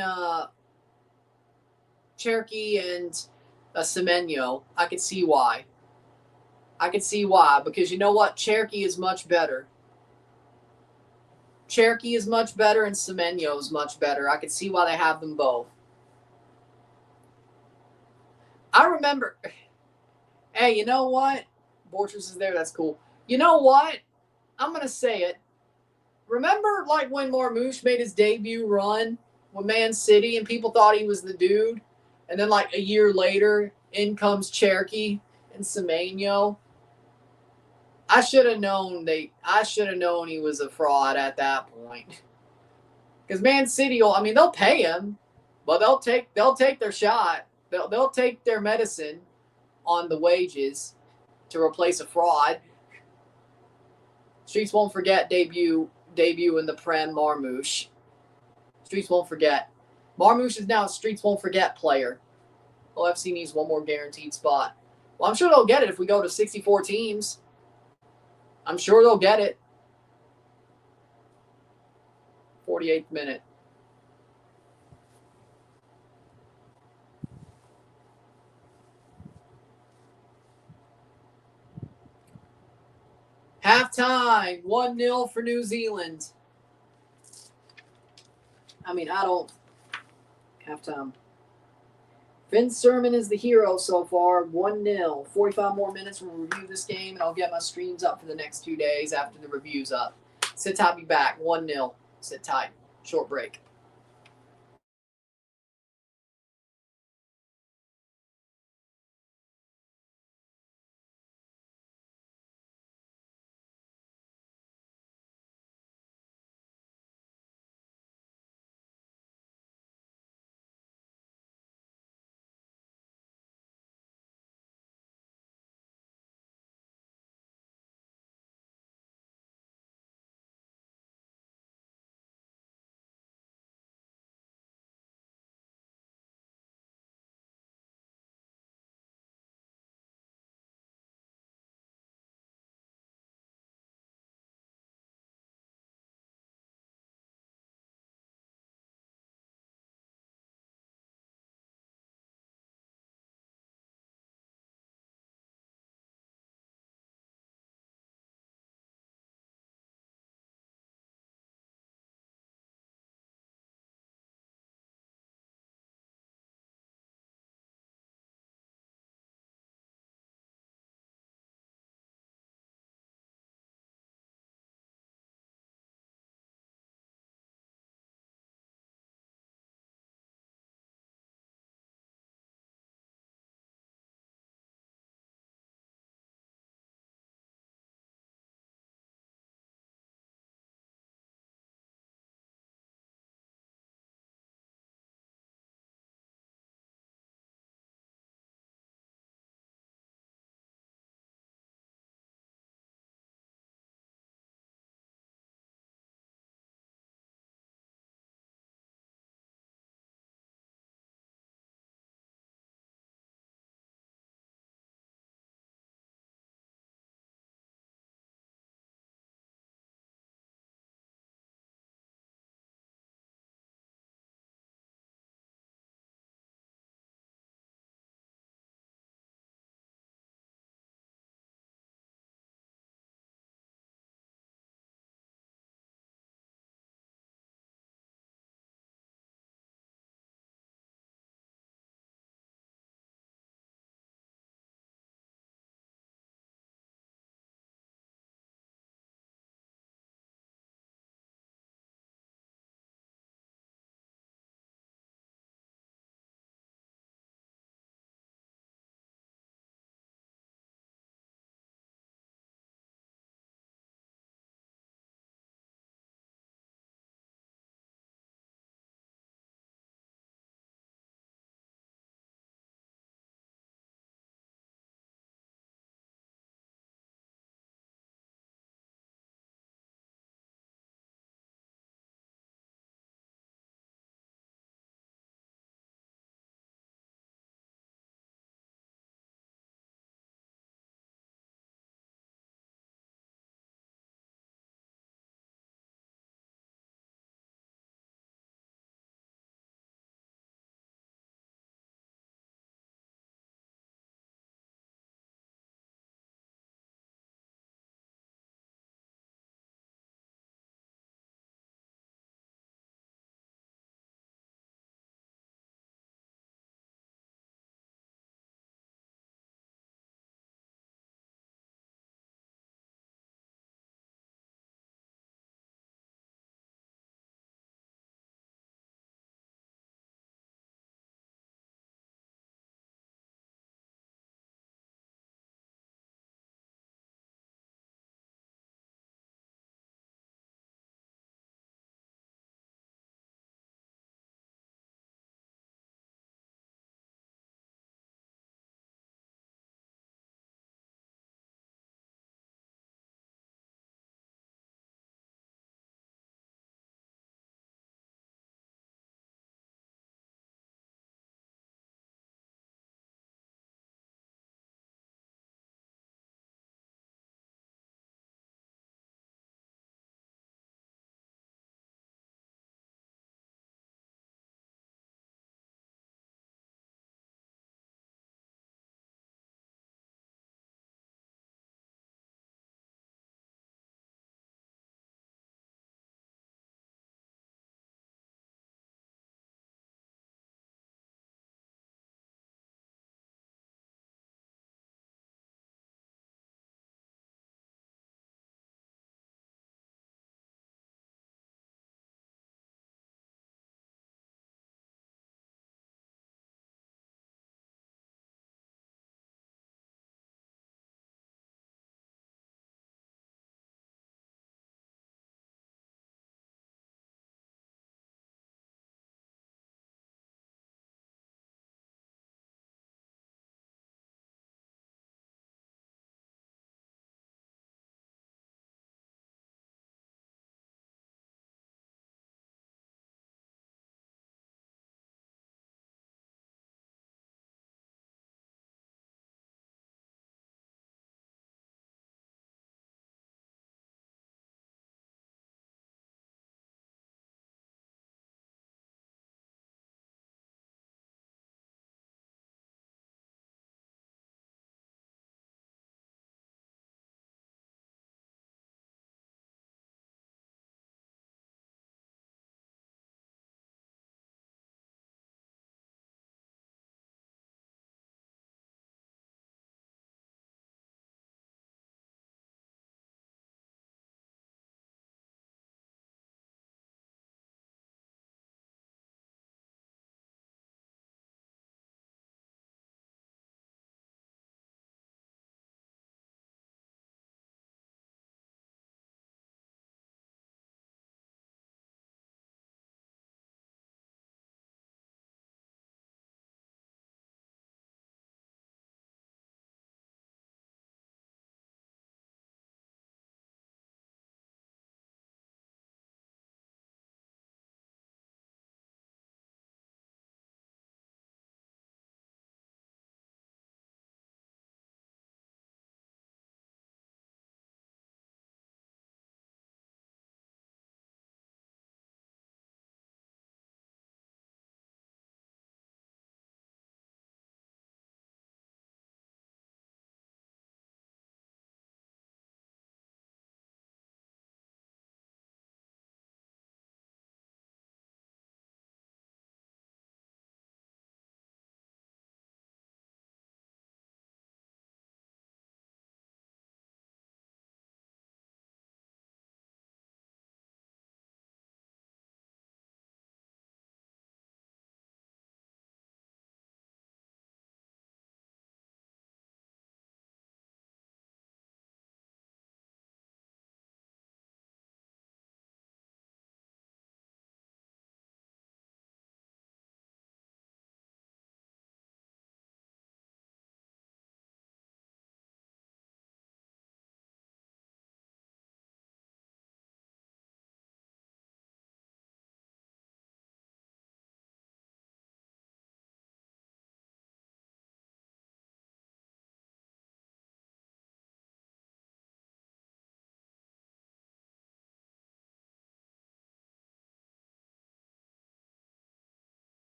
S1: Semenyo. I could see why. Because you know what? Cherokee is much better. Cherokee is much better and Semenyo is much better. I could see why they have them both. I remember. Hey, you know what? Borchers is there. That's cool. You know what? I'm going to say it. Remember, like, when Marmouche made his debut run with Man City and people thought he was the dude? And then, like, a year later, in comes Cherokee and Semenyo. I should have known he was a fraud at that point. Because Man City, they'll pay him, but they'll take their shot. They'll take their medicine on the wages to replace a fraud. Streets won't forget debut in the Prem Marmouche. Streets won't forget. Marmouche is now a Streets won't forget player. OFC needs one more guaranteed spot. Well, I'm sure they'll get it if we go to 64 teams. I'm sure they'll get it. 48th minute. Halftime, 1-0 for New Zealand. Halftime. Vince Sermon is the hero so far, 1-0. 45 more minutes, we'll review this game, and I'll get my streams up for the next 2 days after the review's up. Sit tight, be back, 1-0. Sit tight. Short break.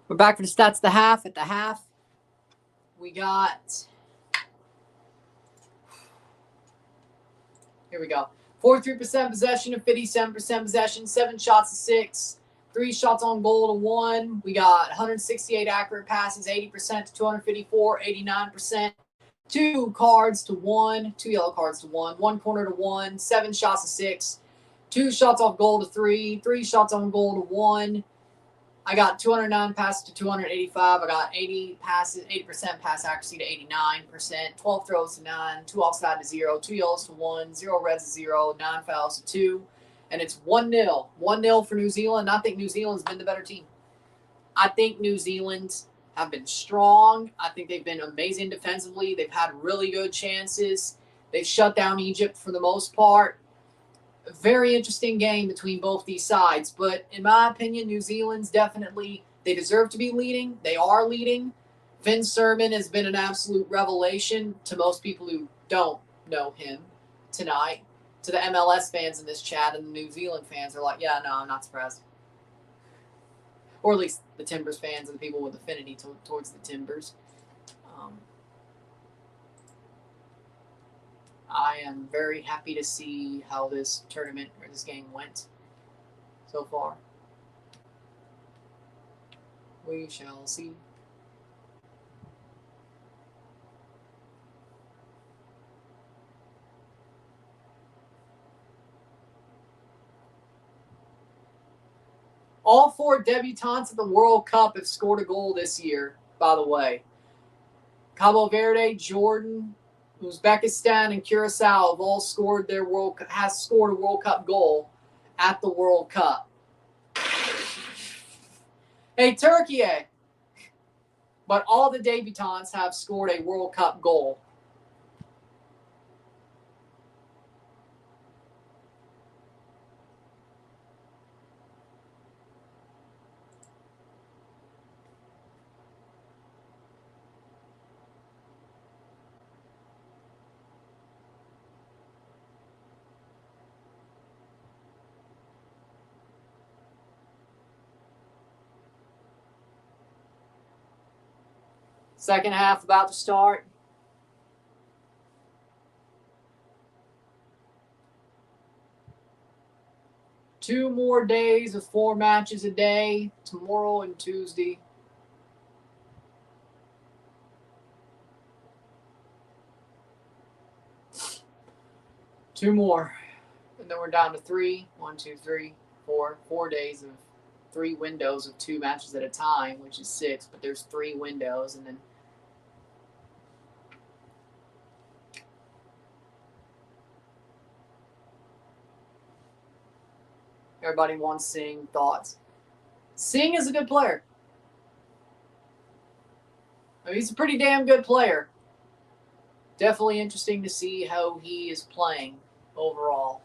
S1: We're back for the stats. The half. At the half, we got. Here we go. 43% possession to 57% possession. 7 shots to 6. 3 shots on goal to 1. We got 168 accurate passes, 80% to 254, 89%. 2 cards to 1. 2 yellow cards to 1. 1 corner to 1. 7 shots to 6. 2 shots off goal to 3. 3 shots on goal to 1. I got 209 passes to 285. I got 80 passes, 80% pass accuracy to 89%. 12 throws to 9. 2 offside to 0. 2 yellows to 1. 0 reds to 0. 9 fouls to 2. And it's 1-0. 1-0 for New Zealand. I think New Zealand's been the better team. I think New Zealand have been strong. I think they've been amazing defensively. They've had really good chances. They've shut down Egypt for the most part. A very interesting game between both these sides. But in my opinion, New Zealand's definitely, they deserve to be leading. They are leading. Finn Sermon has been an absolute revelation to most people who don't know him tonight. To the MLS fans in this chat and the New Zealand fans are like, yeah, no, I'm not surprised. Or at least the Timbers fans and the people with affinity towards the Timbers. I am very happy to see how this tournament or this game went so far. We shall see. All 4 debutants at the World Cup have scored a goal this year, by the way. Cabo Verde, Jordan, Uzbekistan, and Curacao have all scored a World Cup goal at the World Cup. Hey, Turkey! But all the debutants have scored a World Cup goal. Second half about to start. Two more days of 4 matches a day, tomorrow and Tuesday. Two more. And then we're down to 3. 1, 2, 3, 4. 4 days of 3 windows of 2 matches at a time, which is 6, but there's 3 windows, and then everybody wants Singh. Thoughts? Singh is a good player. I mean, he's a pretty damn good player. Definitely interesting to see how he is playing overall.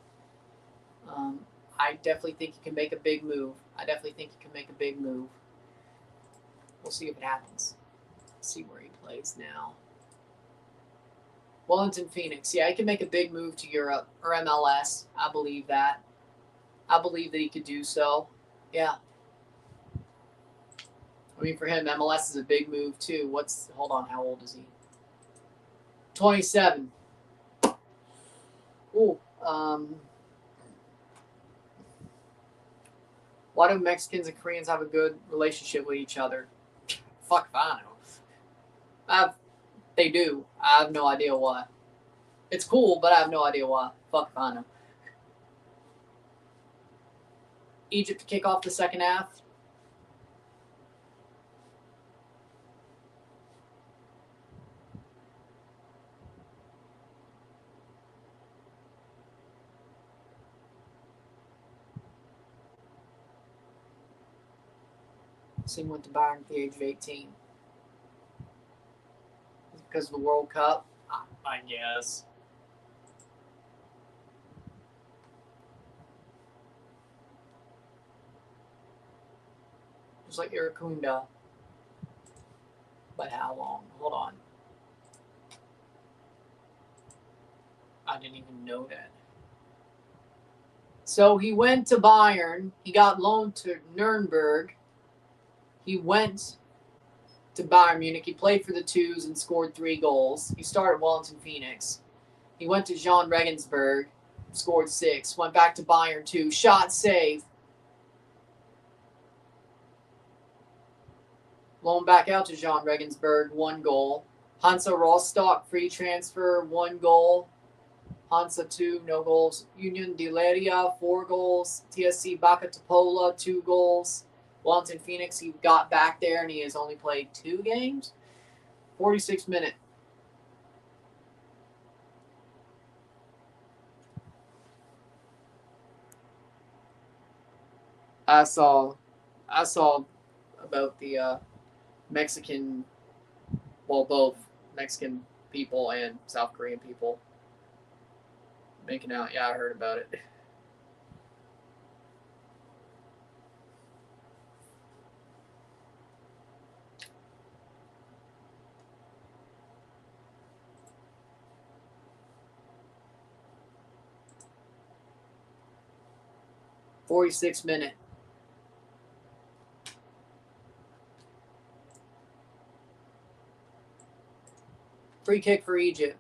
S1: I definitely think he can make a big move. We'll see if it happens. Let's see where he plays now. Wellington Phoenix. Yeah, he can make a big move to Europe or MLS. I believe that. I believe that he could do so. Yeah. I mean, for him, MLS is a big move too. Hold on, how old is he? 27. Ooh. Why do Mexicans and Koreans have a good relationship with each other? Fuck if I know. They do. I have no idea why. It's cool, but I have no idea why. Fuck if I know. Egypt to kick off the second half. Singh went to Bayern at the age of 18. Because of the World Cup, I guess. Just like Iracunda. But how long? Hold on. I didn't even know that. So he went to Bayern. He got loaned to Nuremberg. He went to Bayern Munich. He played for the Twos and scored 3 goals. He started at Wellington Phoenix. He went to Jean Regensburg, scored 6. Went back to Bayern 2. Shot, save. Loaned back out to Jean Regensburg, 1 goal. Hansa Rostock, free transfer, 1 goal. Hansa 2, no goals. Union de Leiria, 4 goals. TSC Bacca Topola, 2 goals. Wellington Phoenix, he got back there and he has only played 2 games. 46 minute. I saw about the Mexican, well, both Mexican people and South Korean people making out. Yeah, I heard about it. .46 minute. Free kick for Egypt.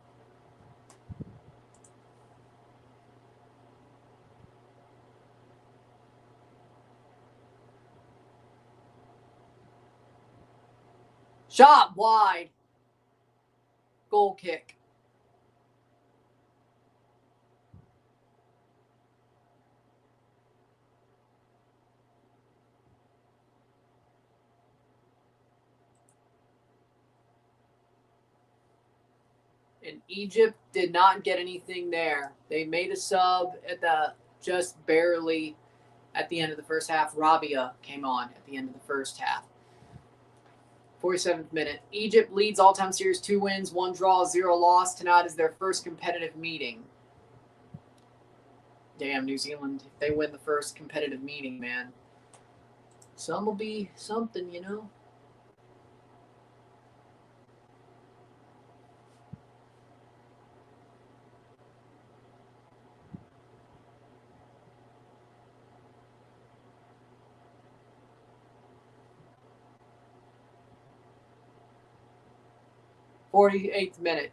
S1: Shot wide. Goal kick. And Egypt did not get anything there. They made a sub at the just barely at the end of the first half. Rabia came on at the end of the first half. 47th minute. Egypt leads all-time series 2 wins, 1 draw, 0 loss. Tonight is their first competitive meeting. Damn, New Zealand, if they win the first competitive meeting, man. Some will be something, you know. .48th minute.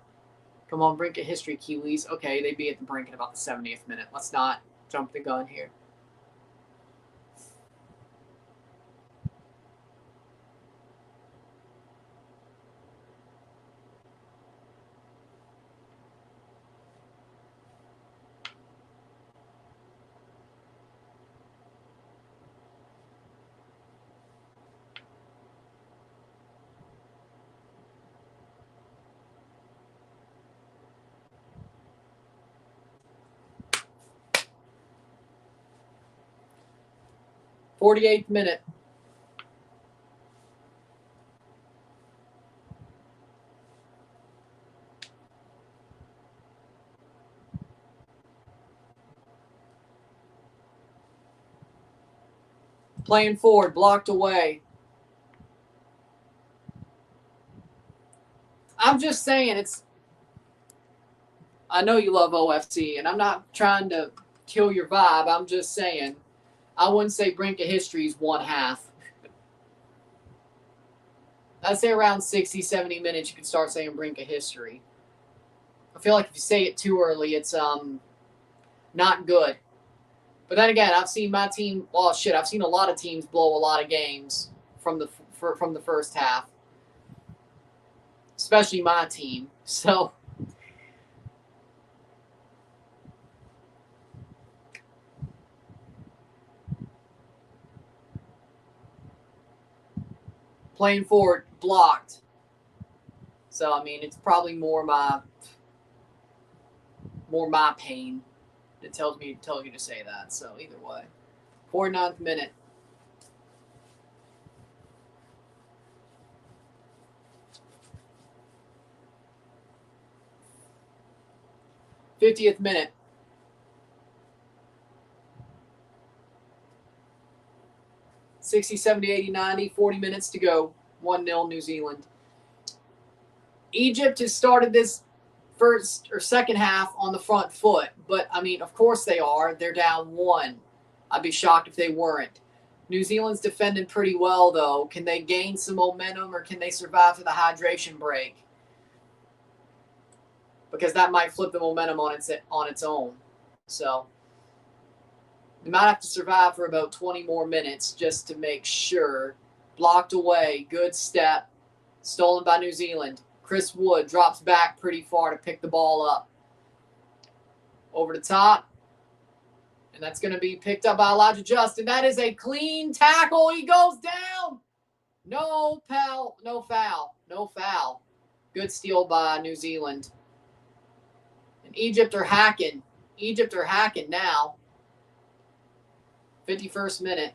S1: Come on, brink of history, Kiwis. Okay, they'd be at the brink at about the 70th minute. Let's not jump the gun here. .48th minute. Playing forward, blocked away. I'm just saying, I know you love OFC, and I'm not trying to kill your vibe. I'm just saying, I wouldn't say brink of history is 1/2. I'd say around 60, 70 minutes, you could start saying brink of history. I feel like if you say it too early, it's not good. But then again, I've seen my team. Well, shit, I've seen a lot of teams blow a lot of games from the first half, especially my team. So playing forward, blocked. So I mean, it's probably more my pain that tells you to say that. So either way, 49th minute. .50th minute. .60, 70, 80, 90, 40 minutes to go. 1-0 New Zealand. Egypt has started this first or second half on the front foot. But, I mean, of course they are. They're down 1. I'd be shocked if they weren't. New Zealand's defending pretty well, though. Can they gain some momentum, or can they survive to the hydration break? Because that might flip the momentum on its own. So they might have to survive for about 20 more minutes just to make sure. Blocked away. Good step. Stolen by New Zealand. Chris Wood drops back pretty far to pick the ball up. Over the top. And that's going to be picked up by Elijah Justin. That is a clean tackle. He goes down. No foul. No foul. No foul. Good steal by New Zealand. And Egypt are hacking. Egypt are hacking now. 51st minute.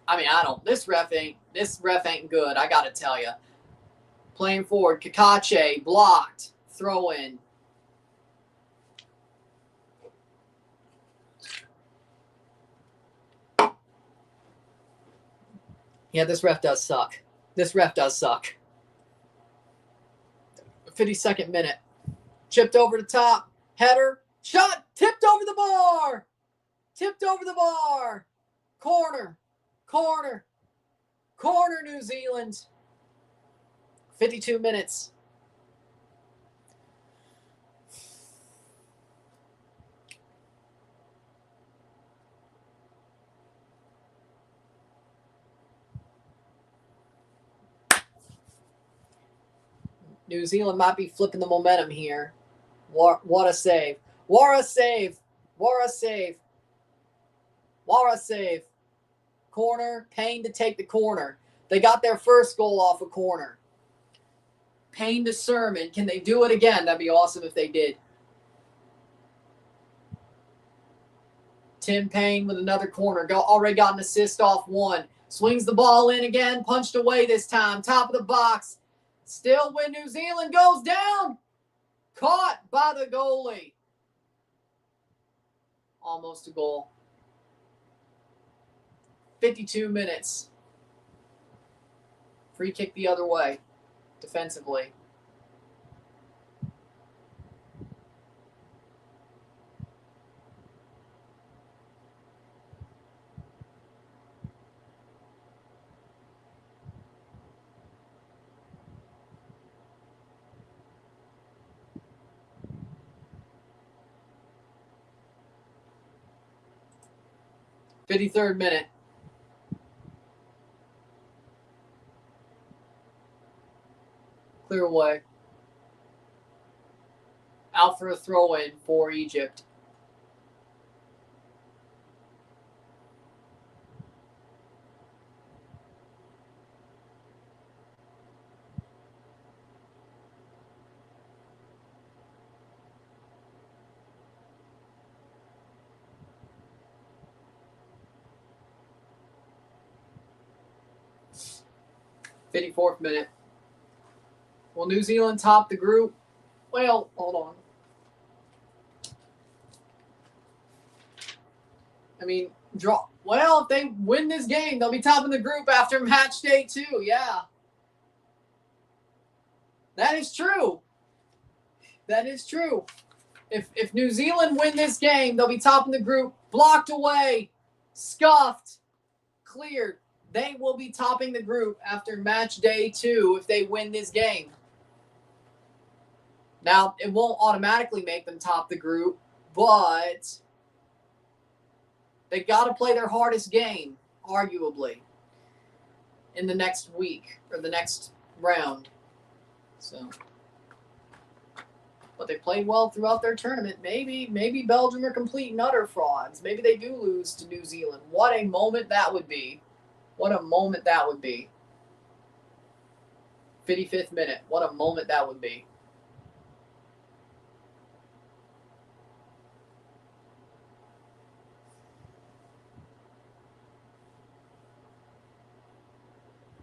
S1: I mean, this ref ain't good, I gotta tell you. Playing forward, Kakache, blocked, throw in. Yeah, this ref does suck. This ref does suck. 52nd minute. Chipped over the top. Header. Shot. Tipped over the bar. Tipped over the bar. Corner. Corner. Corner, New Zealand. 52 minutes. New Zealand might be flipping the momentum here. What a save. What a save. What a save. What a save. Corner. Payne to take the corner. They got their first goal off a corner. Payne to Sermon. Can they do it again? That'd be awesome if they did. Tim Payne with another corner. Already got an assist off one. Swings the ball in again. Punched away this time. Top of the box. Still when New Zealand goes down. Caught by the goalie. Almost a goal. 52 minutes. Free kick the other way. Defensively. Fifty-third minute. Clear away. Out for a throw-in for Egypt. Fifty-fourth minute. Will New Zealand top the group? Well, hold on. I mean, draw. Well, if they win this game, they'll be topping the group after match day 2. Yeah. That is true. That is true. If New Zealand win this game, they'll be topping the group. Blocked away. Scuffed. Cleared. They will be topping the group after match day 2 if they win this game. Now, it won't automatically make them top the group, but they got to play their hardest game, arguably, in the next week or the next round. So, but they played well throughout their tournament. Maybe Belgium are complete and utter frauds. Maybe they do lose to New Zealand. What a moment that would be. What a moment that would be. 55th minute. What a moment that would be.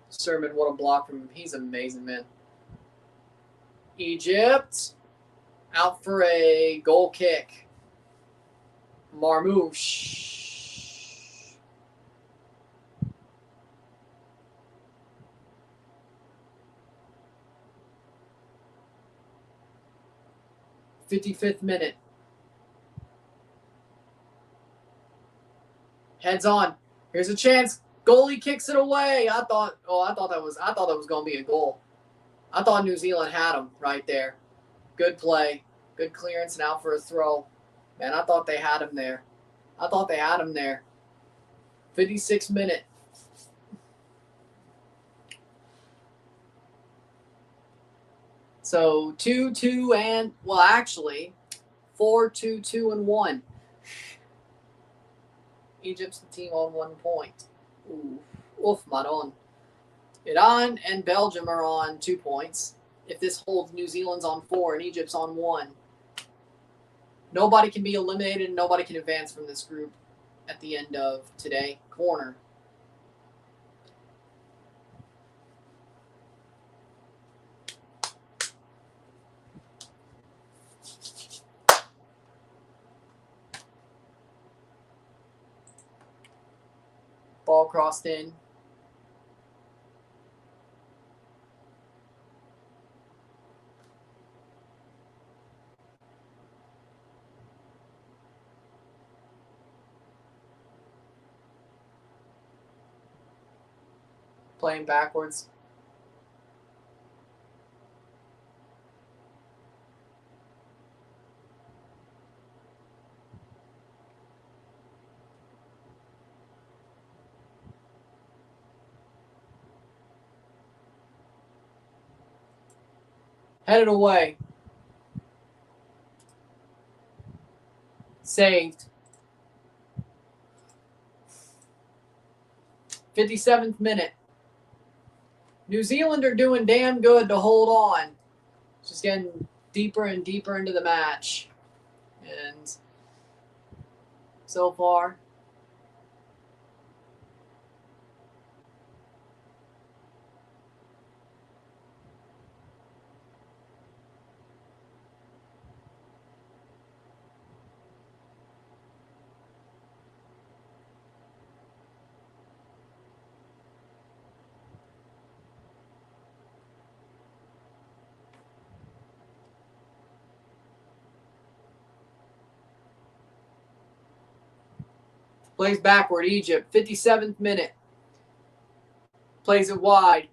S1: Sermon, what a block from him. He's amazing, man. Egypt out for a goal kick. Marmouche. '55th minute. Heads on. Here's a chance. Goalie kicks it away. I thought that was going to be a goal. I thought New Zealand had him right there. Good play. Good clearance and out for a throw. Man, I thought they had him there. 56th minute. So 2-2 and, well, actually 4-2, 2-1. Egypt's the team on 1 point. Ooh, Wolff, Maron. Iran and Belgium are on 2 points. If this holds, New Zealand's on 4 and Egypt's on 1. Nobody can be eliminated and nobody can advance from this group at the end of today. Corner. Ball crossed in. Playing backwards. Headed away. Saved. 57th minute. New Zealand are doing damn good to hold on. Just getting deeper and deeper into the match. And so far, plays backward, Egypt. 57th minute. Plays it wide.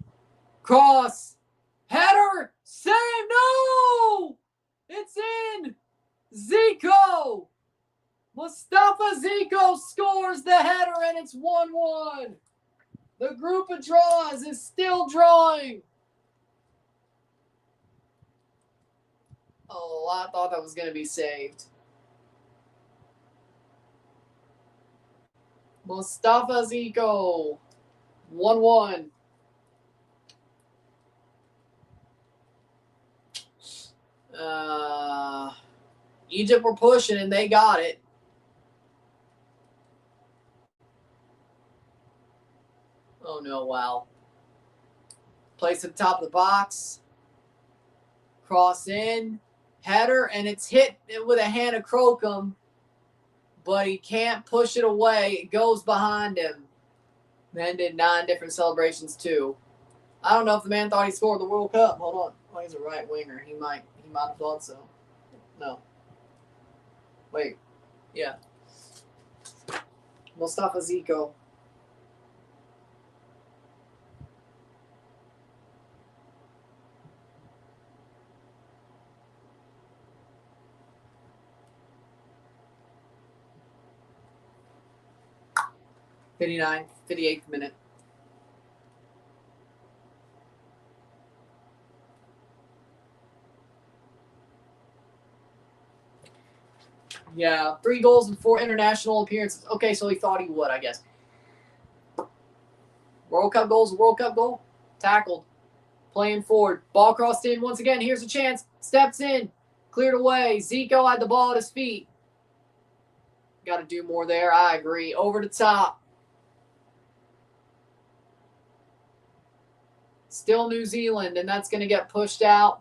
S1: Cross. Header. Save. No! It's in. Zico. Mustafa Zico scores the header and it's 1-1. The group of draws is still drawing. Oh, I thought that was going to be saved. Mustafa Zico. 1-1. Egypt were pushing and they got it. Oh no, wow. Place at the top of the box. Cross in. Header, and it's hit with a hand of Crocombe, but he can't push it away. It goes behind him. Man did 9 different celebrations too. I don't know if the man thought he scored the World Cup. Hold on. Oh, he's a right winger. He might have thought so. No. Wait. Yeah. Mustafa Zico. '59, 58th minute. Yeah, 3 goals and 4 international appearances. Okay, so he thought he would, I guess. World Cup goal's a World Cup goal. Tackled. Playing forward. Ball crossed in once again. Here's a chance. Steps in. Cleared away. Zico had the ball at his feet. Got to do more there. I agree. Over the top. Still New Zealand, and that's going to get pushed out.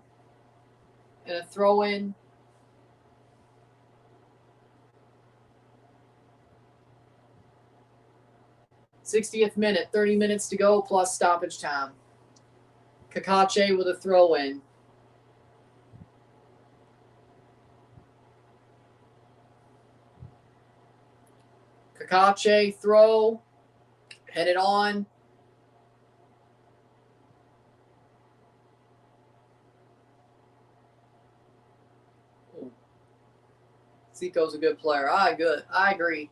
S1: And a throw in. '60th minute, 30 minutes to go plus stoppage time. Kakache with a throw in. Kakache throw. Headed on. Zico's a good player. I agree.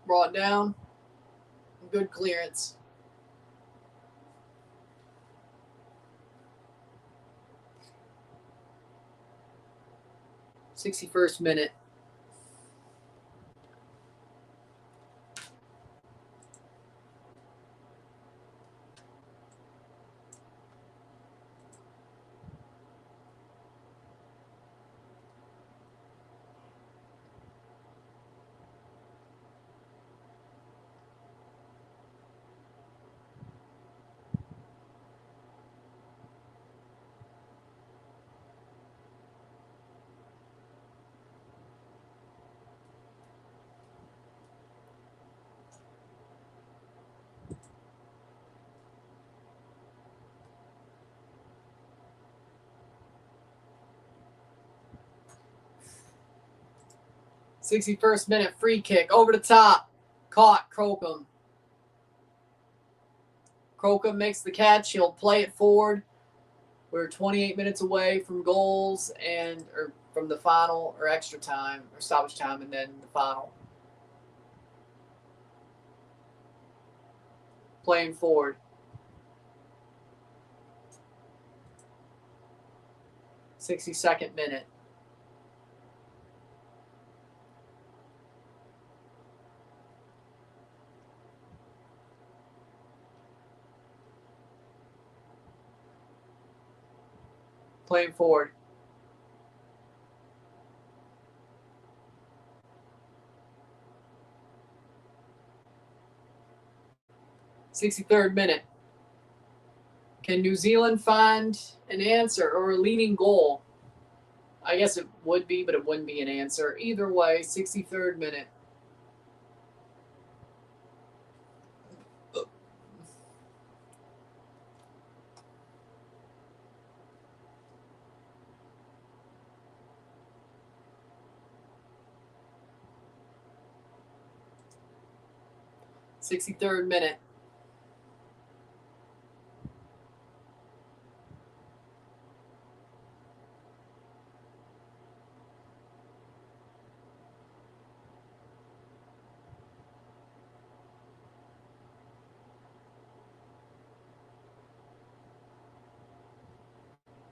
S1: Brought down. Good clearance. '61st minute. '61st minute free kick over the top. Caught Crocombe. Crocombe makes the catch. He'll play it forward. We're 28 minutes away from goals or from the final or extra time or stoppage time and then the final. Playing forward. '62nd minute. Playing forward. '63rd minute. Can New Zealand find an answer or a leading goal? I guess it would be, but it wouldn't be an answer. Either way, 63rd minute. '63rd minute.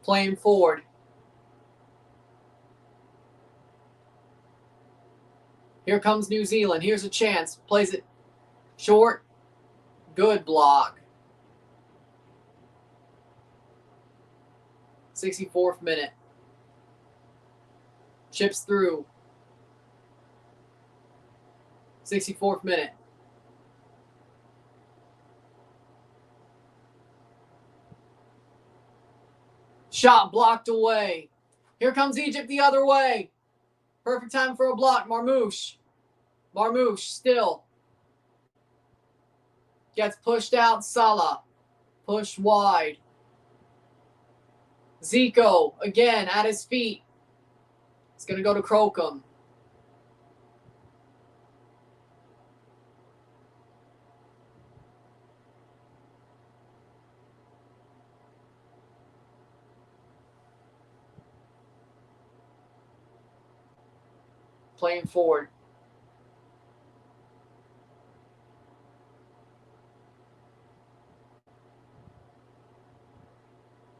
S1: Playing forward. Here comes New Zealand. Here's a chance. Plays it short. Good block. 64th minute. Chips through. 64th minute. Shot blocked away. Here comes Egypt the other way. Perfect time for a block. Marmouche. Marmouche still. Gets pushed out. Salah. Push wide. Zico again at his feet. It's going to go to Crocombe. Playing forward.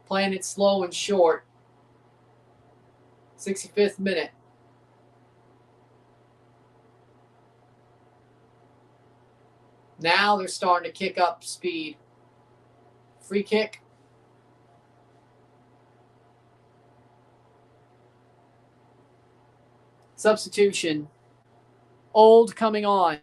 S1: Playing it slow and short. 65th minute. Now they're starting to kick up speed. Free kick. Substitution. Old coming on.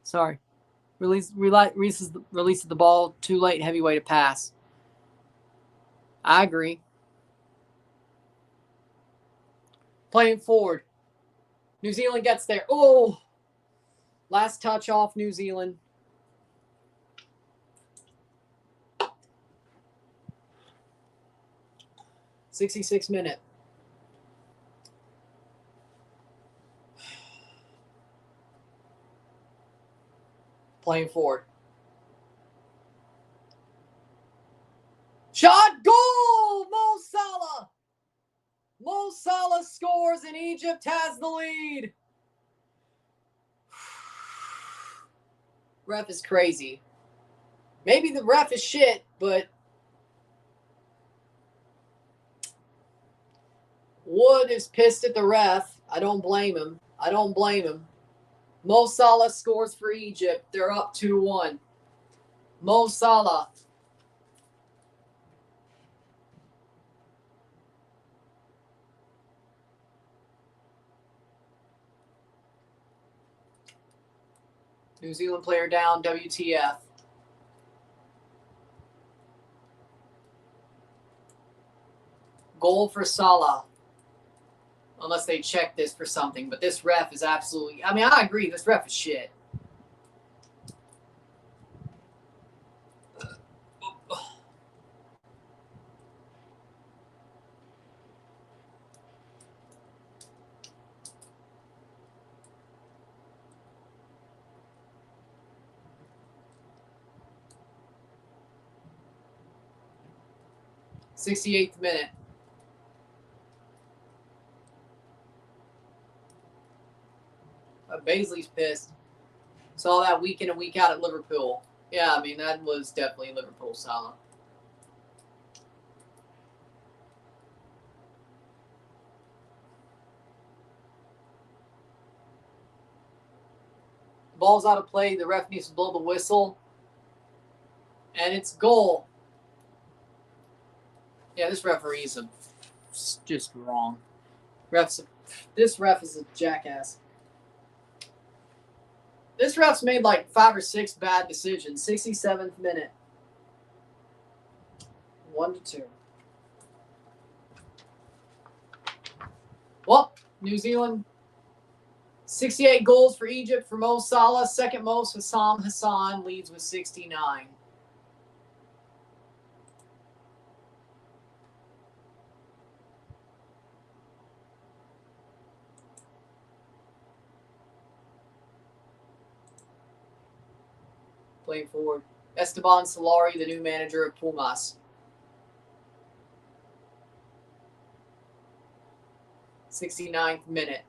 S1: Sorry. Releases the ball too late, heavyweight to pass. I agree. Playing forward. New Zealand gets there. Oh! Last touch off New Zealand. '66 minute. Playing forward. Shot, goal! Mo Salah! Mo Salah scores and Egypt has the lead. Ref is crazy. Maybe the ref is shit, but Wood is pissed at the ref. I don't blame him. Mo Salah scores for Egypt. They're up 2-1. Mo Salah. New Zealand player down, WTF. Goal for Salah. Unless they check this for something. But this ref is absolutely... I mean, I agree. This ref is shit. '68th minute. Baisley's pissed. Saw that week in and week out at Liverpool. Yeah, I mean, that was definitely Liverpool Salah. Ball's out of play. The ref needs to blow the whistle. And it's goal. Yeah, this referee is just wrong. This ref is a jackass. This ref's made like 5 or 6 bad decisions. 67th minute. 1-2. Well, New Zealand. 68 goals for Egypt for Mo Salah. Second most Hassam Hassan leads with 69. Playing forward. Esteban Solari, the new manager of Pumas. 69th minute.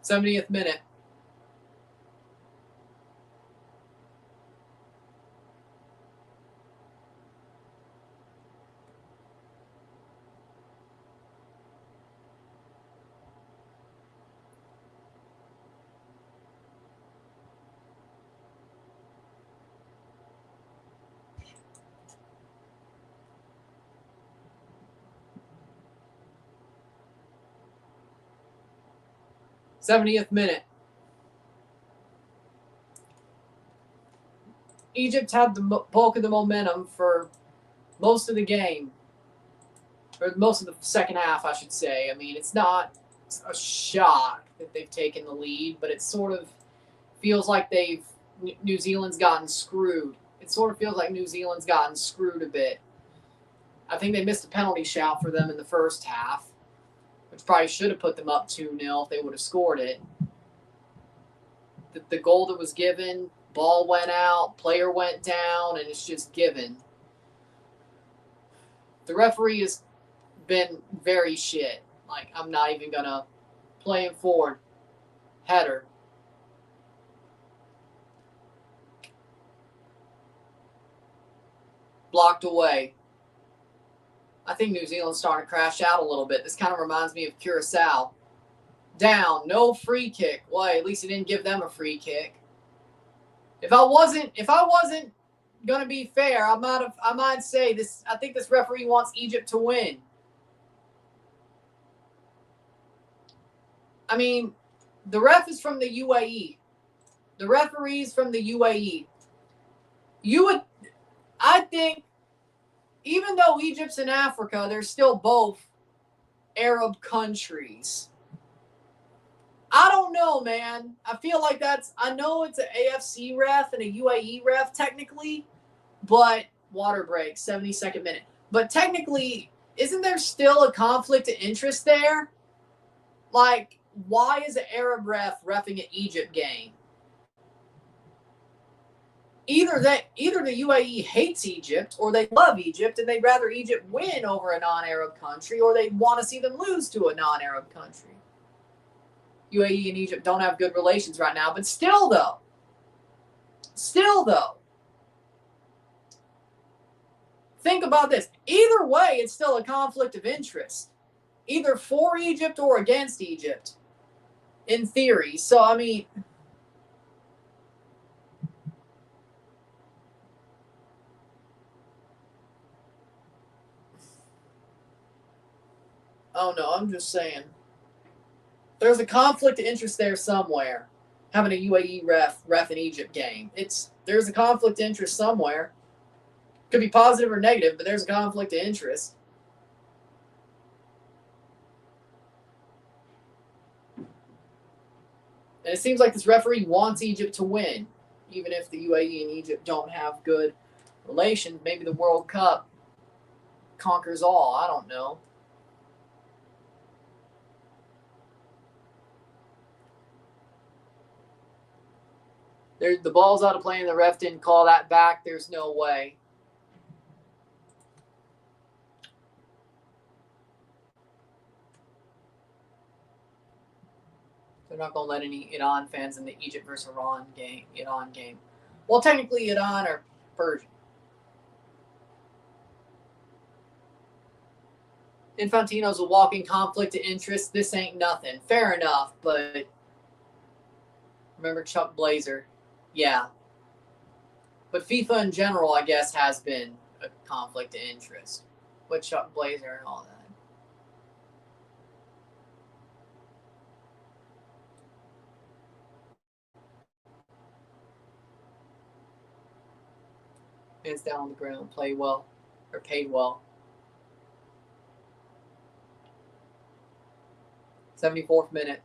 S1: '70th minute. '70th minute. Egypt had the bulk of the momentum for most of the game. Or most of the second half, I should say. I mean, it's not a shock that they've taken the lead, but it sort of feels like New Zealand's gotten screwed. It sort of feels like New Zealand's gotten screwed a bit. I think they missed a penalty shout for them in the first half, which probably should have put them up 2-0 if they would have scored it. The goal that was given, ball went out, player went down, and it's just given. The referee has been very shit. Like, I'm not even going to play him forward. Header. Blocked away. I think New Zealand's starting to crash out a little bit. This kind of reminds me of Curacao. Down, no free kick. Well, at least he didn't give them a free kick. If I wasn't gonna be fair, I might say this. I think this referee wants Egypt to win. I mean, the ref is from the UAE. The referee's from the UAE. I think, even though Egypt's in Africa, they're still both Arab countries. I don't know, man. I feel like I know it's an AFC ref and a UAE ref technically, but water break, 72nd minute. But technically, isn't there still a conflict of interest there? Like, why is an Arab ref reffing an Egypt game? Either the UAE hates Egypt or they love Egypt and they'd rather Egypt win over a non-Arab country, or they want to see them lose to a non-Arab country. UAE and Egypt don't have good relations right now, but still though, think about this. Either way, it's still a conflict of interest, either for Egypt or against Egypt, in theory. So, I mean, oh no, I'm just saying. There's a conflict of interest there somewhere. Having a UAE ref an Egypt game. There's a conflict of interest somewhere. Could be positive or negative, but there's a conflict of interest. And it seems like this referee wants Egypt to win, even if the UAE and Egypt don't have good relations. Maybe the World Cup conquers all. I don't know. The ball's out of play and the ref didn't call that back. There's no way. They're not going to let any Iran fans in the Egypt versus Iran game. Well, technically Iran are Persian. Infantino's a walking conflict of interest. This ain't nothing. Fair enough, but remember Chuck Blazer? Yeah. But FIFA in general, I guess, has been a conflict of interest with Chuck Blazer and all that. Hands down on the ground, play well, or paid well. 74th minute.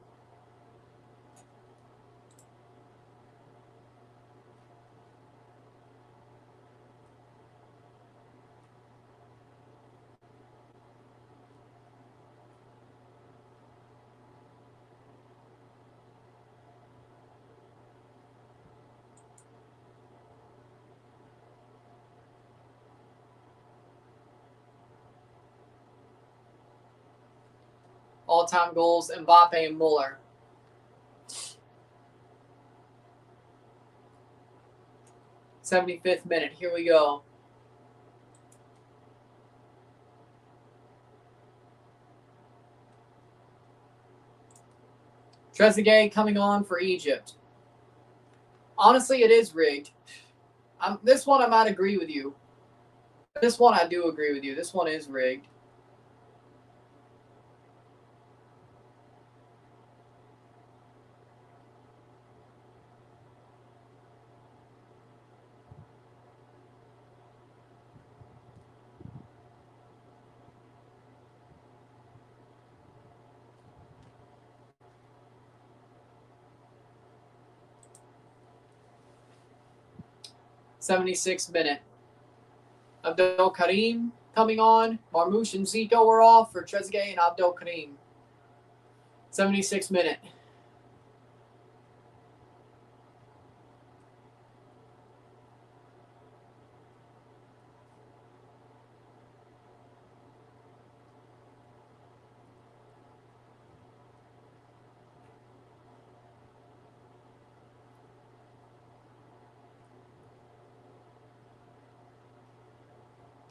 S1: All-time goals, Mbappe and Muller. '75th minute. Here we go. Trezeguet coming on for Egypt. Honestly, it is rigged. This one I might agree with you. This one I do agree with you. This one is rigged. '76th minute. Abdul Karim coming on. Marmoush and Zico are off for Trezeguet and Abdul Karim. 76th minute.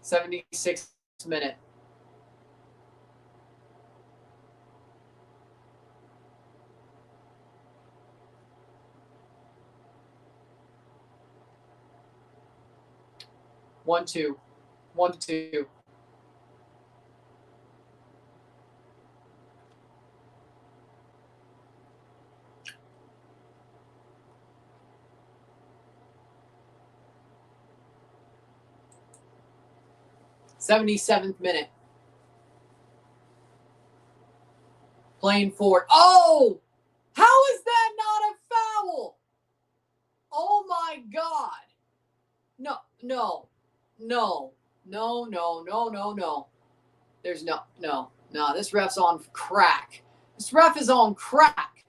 S1: '76th minute. 1-2. 1-2. '77th minute. Playing forward. Oh! How is that not a foul? Oh my God. No. There's no. This ref's on crack. This ref is on crack.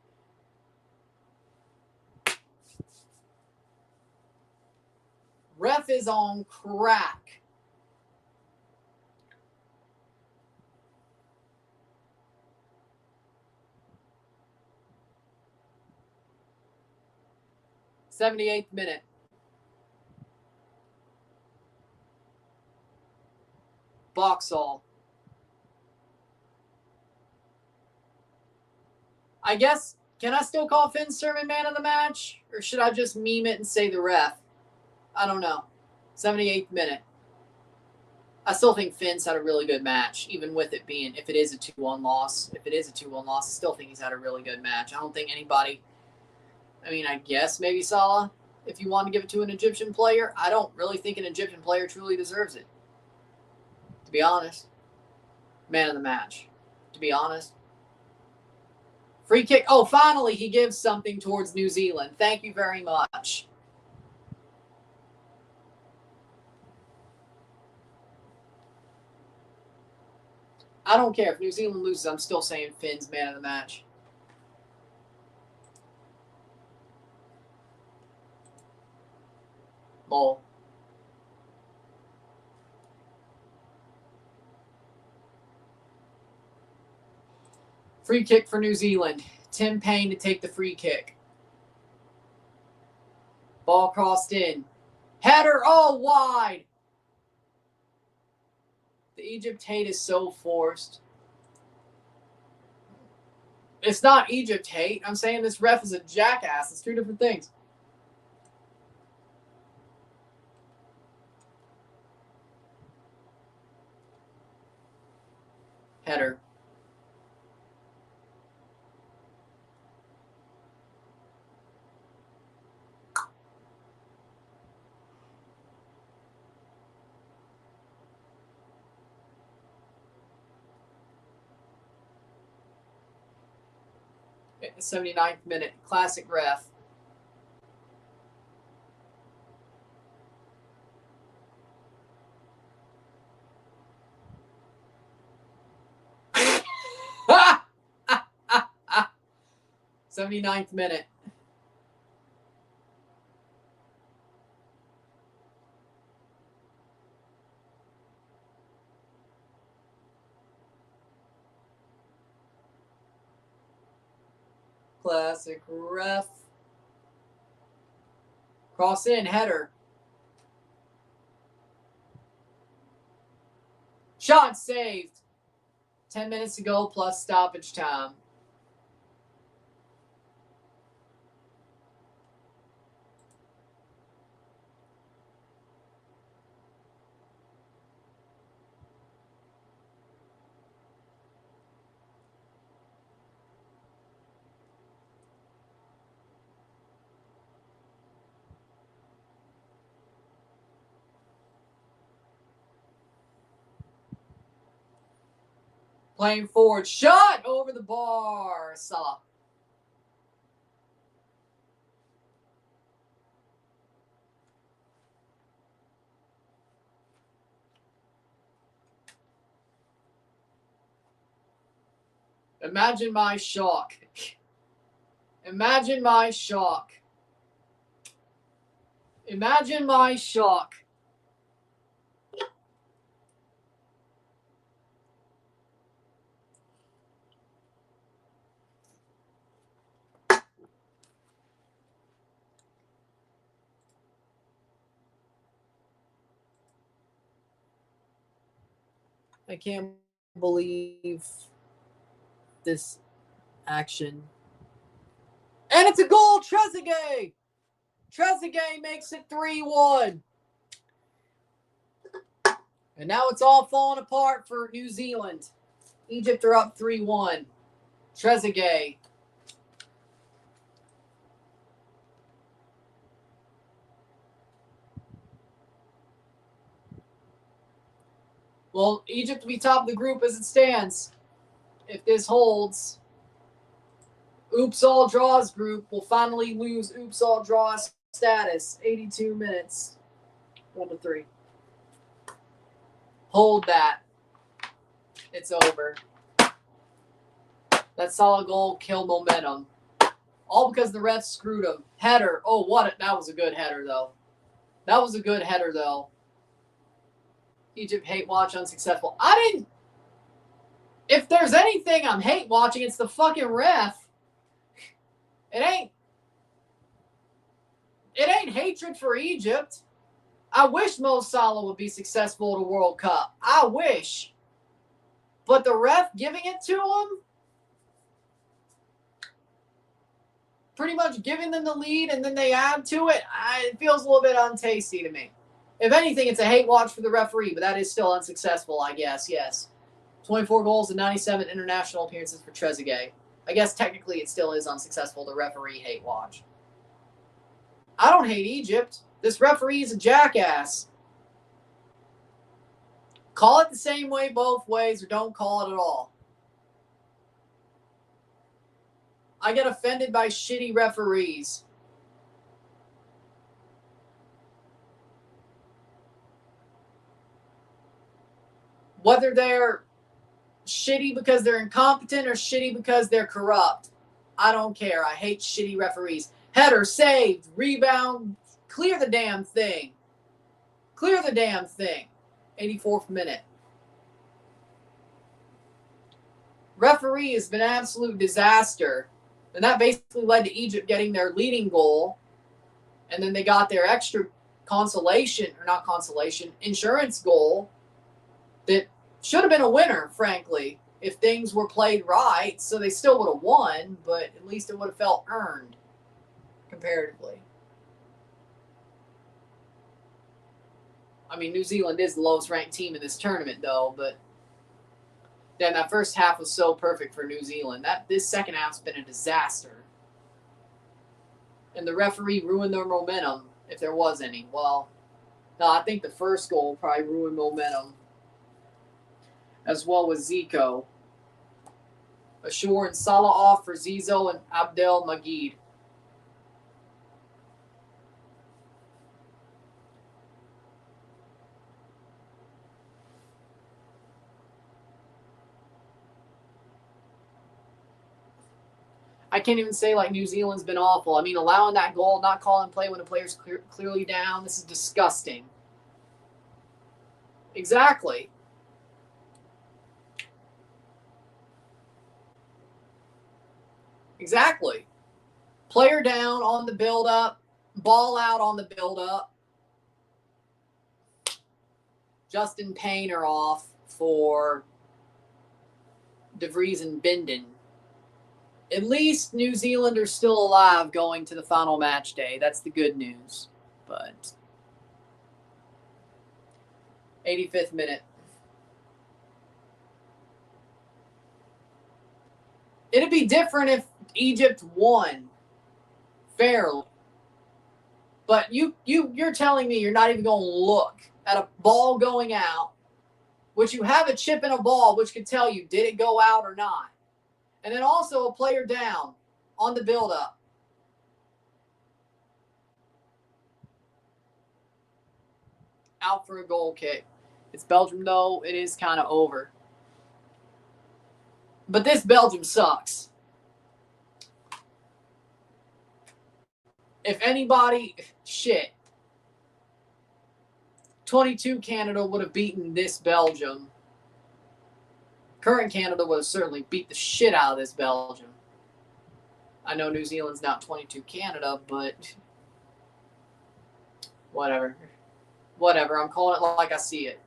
S1: Ref is on crack. '78th minute. Boxall. I guess, can I still call Finn Sermon man of the match? Or should I just meme it and say the ref? I don't know. 78th minute. I still think Finn's had a really good match, even with it being, if it is a 2-1 loss. If it is a 2-1 loss, I still think he's had a really good match. I don't think anybody, I guess maybe Salah, if you want to give it to an Egyptian player. I don't really think an Egyptian player truly deserves it, to be honest. Man of the match, to be honest. Free kick. Oh, finally he gives something towards New Zealand. Thank you very much. I don't care. If New Zealand loses, I'm still saying Finn's man of the match. Lol. Free kick for New Zealand. Tim Payne to take the free kick. Ball crossed in. Header. Oh, wide. The Egypt hate is so forced. It's not Egypt hate. I'm saying this ref is a jackass. It's two different things. Header. At the 79th minute. Classic ref. Ha! 79th minute. Classic ref. Cross in, header. Shot saved. 10 minutes to go plus stoppage time. Playing forward. Shot over the bar. Salah. Imagine my shock. Imagine my shock. Imagine my shock. I can't believe this action. And it's a goal, Trezeguet! Trezeguet makes it 3-1. And now it's all falling apart for New Zealand. Egypt are up 3-1. Trezeguet. Well, Egypt will be top of the group as it stands. If this holds, Oops All Draws group will finally lose Oops All Draws status. 82 minutes. 1-3. Hold that. It's over. That solid goal killed momentum. All because the refs screwed him. Header. Oh, that was a good header, though. That was a good header, though. Egypt hate watch unsuccessful. If there's anything I'm hate watching, it's the fucking ref. It ain't hatred for Egypt. I wish Mo Salah would be successful at a World Cup. I wish. But the ref giving it to him, pretty much giving them the lead and then they add to it, it feels a little bit untasty to me. If anything, it's a hate watch for the referee, but that is still unsuccessful, I guess, yes. 24 goals and 97 international appearances for Trezeguet. I guess technically it still is unsuccessful to referee hate watch. I don't hate Egypt. This referee is a jackass. Call it the same way both ways or don't call it at all. I get offended by shitty referees. Whether they're shitty because they're incompetent or shitty because they're corrupt. I don't care. I hate shitty referees. Header, saved, rebound, clear the damn thing. Clear the damn thing. 84th minute. Referee has been an absolute disaster. And that basically led to Egypt getting their leading goal. And then they got their extra insurance goal that should have been a winner, frankly, if things were played right. So they still would have won, but at least it would have felt earned comparatively. I mean, New Zealand is the lowest ranked team in this tournament, though, but then that first half was so perfect for New Zealand. This second half's been a disaster. And the referee ruined their momentum, if there was any. Well, no, I think the first goal probably ruined momentum, as well as Zico. Ashur and Salah off for Zizou and Abdel Magid. I can't even say like New Zealand's been awful. I mean, allowing that goal, not calling play when a player's clearly down, this is disgusting. Exactly. Exactly. Player down on the build-up, ball out on the build-up. Justin Payne are off for De Vries and Binden. At least New Zealand are still alive going to the final match day. That's the good news. But 85th minute. It'd be different if Egypt won fairly. But you're telling me you're not even going to look at a ball going out, which you have a chip in a ball, which could tell you, did it go out or not? And then also a player down on the build-up. Out for a goal kick. It's Belgium, though. It is kind of over. But this Belgium sucks. If anybody, 22 Canada would have beaten this Belgium. Current Canada would have certainly beat the shit out of this Belgium. I know New Zealand's not 22 Canada, but whatever. Whatever. I'm calling it like I see it.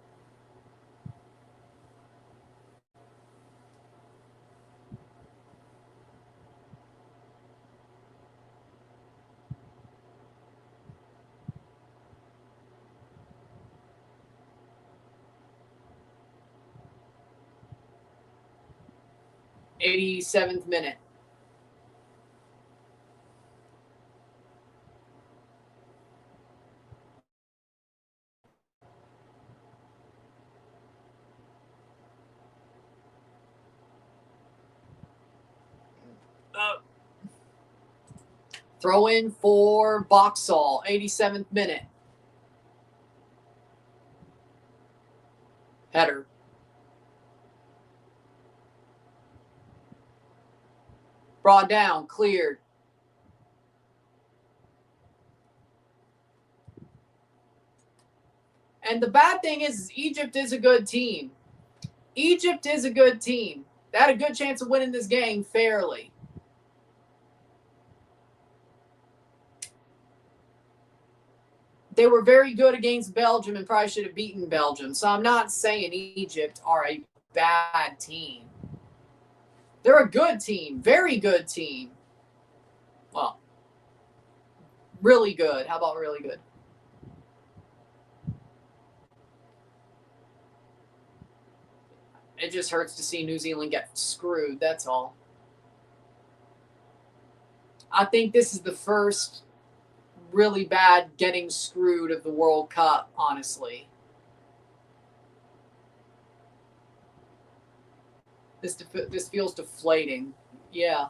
S1: 87th minute. Throw in for Boxall, 87th minute. Header. Brought down, cleared. And the bad thing is Egypt is a good team. Egypt is a good team. They had a good chance of winning this game fairly. They were very good against Belgium and probably should have beaten Belgium. So I'm not saying Egypt are a bad team. They're a good team, very good team. Well, really good. How about really good? It just hurts to see New Zealand get screwed, that's all. I think this is the first really bad getting screwed of the World Cup, honestly. This feels deflating. Yeah.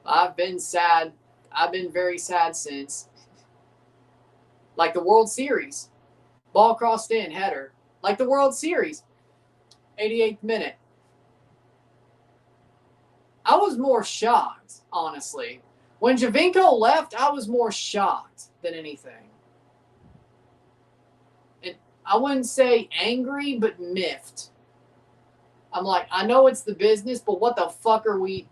S1: I've been sad. I've been very sad since. Like the World Series. Ball crossed in, header. Like the World Series. 88th minute. I was more shocked, honestly. When Javinko left, I was more shocked than anything. And I wouldn't say angry, but miffed. I'm like, I know it's the business, but what the fuck are we...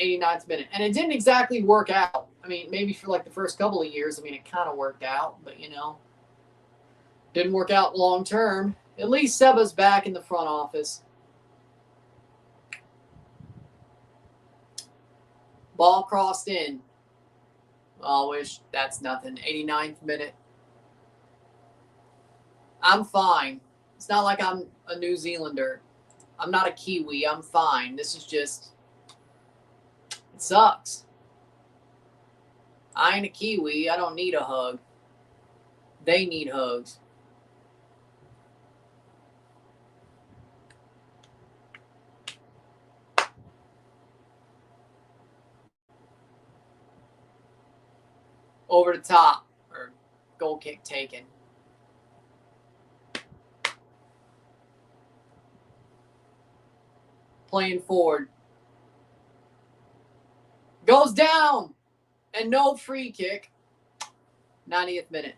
S1: 89th minute. And it didn't exactly work out. I mean, maybe for like the first couple of years, I mean, it kind of worked out, but you know, didn't work out long term. At least Seba's back in the front office. Ball crossed in. Oh, I wish that's nothing. 89th minute. I'm fine. It's not like I'm a New Zealander. I'm not a Kiwi. I'm fine. This is just... It sucks. I ain't a Kiwi. I don't need a hug. They need hugs. Over the top. Or goal kick taken. Playing forward. Goes down. And no free kick. 90th minute.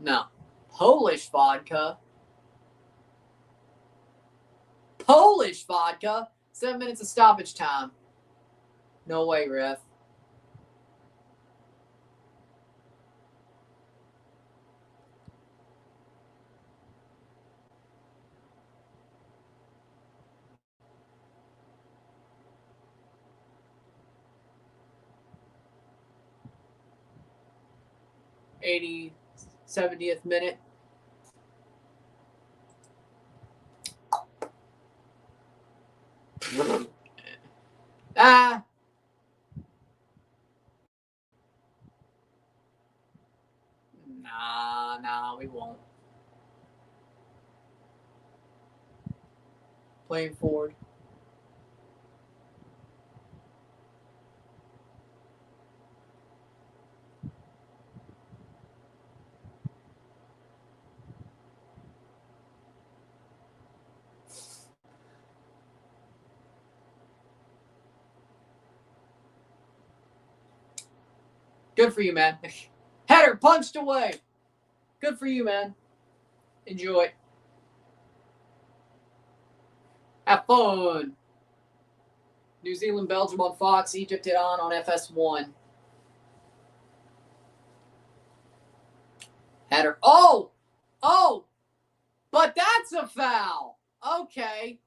S1: No. Polish vodka. Polish vodka. 7 minutes of stoppage time. No way, ref. '80, 70th minute. Nah, we won't. Playing forward. Good for you, man. Header punched away. Good for you, man. Enjoy. Have fun. New Zealand, Belgium on Fox. Egypt it on FS1. Header. Oh! But that's a foul. Okay.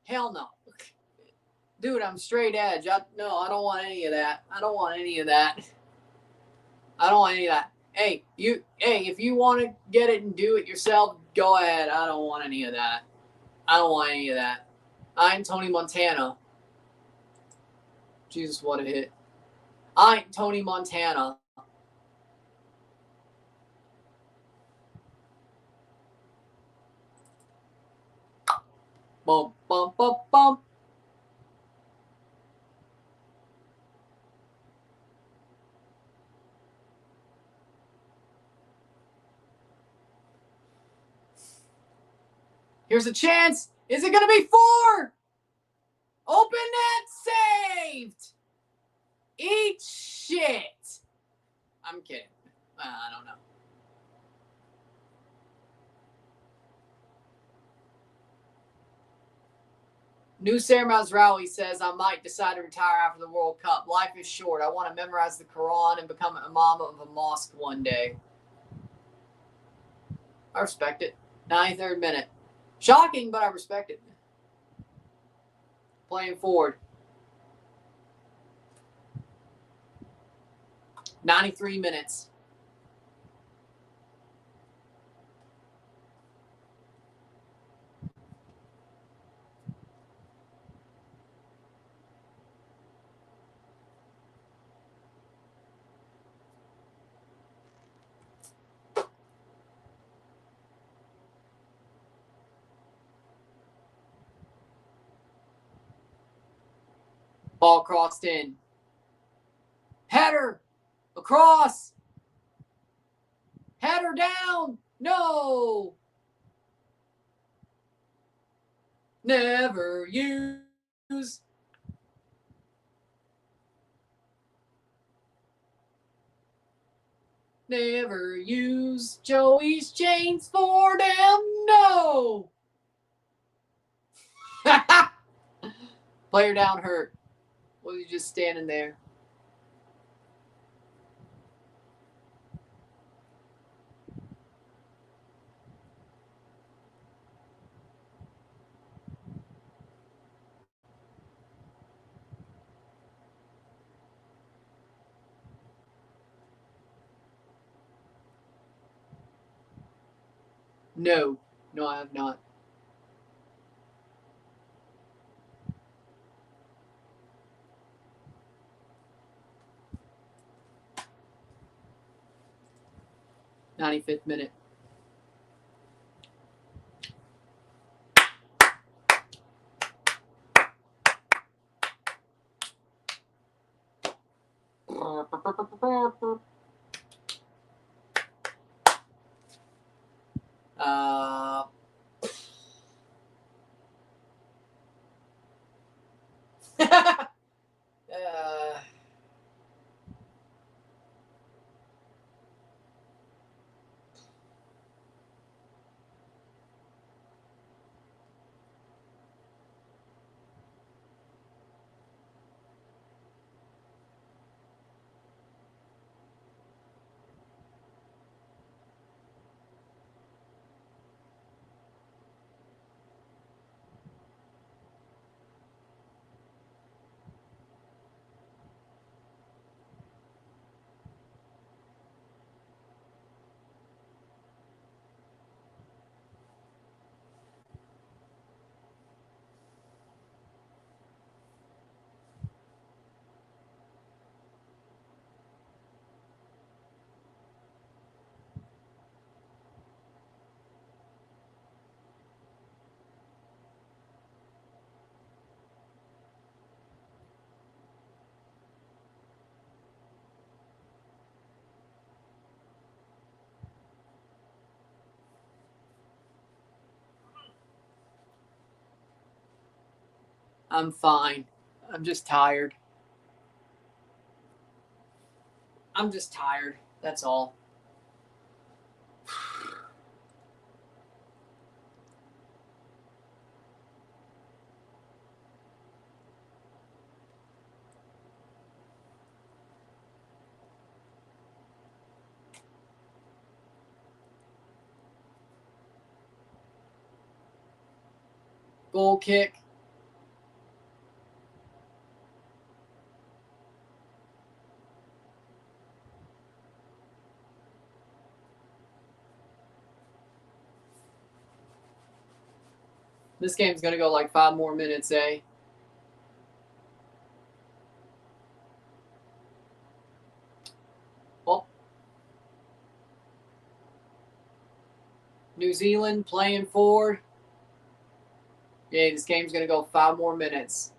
S1: Hell no. Dude, I'm straight edge. No, I don't want any of that. I don't want any of that. I don't want any of that. Hey, if you want to get it and do it yourself, go ahead. I don't want any of that. I don't want any of that. I ain't Tony Montana. Jesus, what a hit. I ain't Tony Montana. Bump, bump, bump, bump. Here's a chance. Is it going to be 4? Open net, saved. Eat shit. I'm kidding. I don't know. New Sarah Mazraoui says, I might decide to retire after the World Cup. Life is short. I want to memorize the Quran and become an imam of a mosque one day. I respect it. 93rd minute. Shocking, but I respect it. Playing forward. 93 minutes. Ball crossed in. Header. Across. Header down. No. Never use. Never use Joey's chains for them. No. Player down hurt. Was he just standing there? No. No, I have not. '95th minute. Uh, I'm fine. I'm just tired. I'm just tired. That's all. Goal kick. This game's going to go like 5 more minutes, eh? Well, New Zealand playing forward. Yeah, this game's going to go 5 more minutes.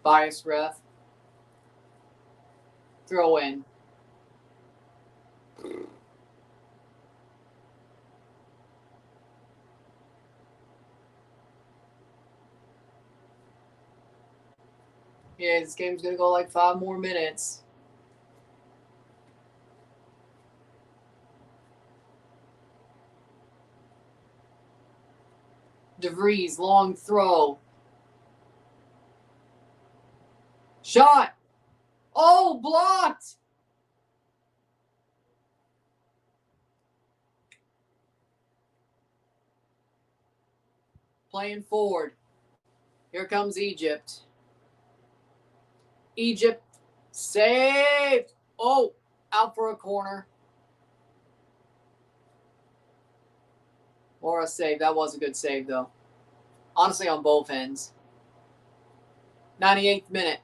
S1: Bias ref. Throw in. Yeah, this game's going to go like 5 more minutes. DeVries, long throw. Shot. Oh, blocked. Playing forward. Here comes Egypt. Egypt saved. Oh, out for a corner. Or a save. That was a good save, though. Honestly, on both ends. 98th minute.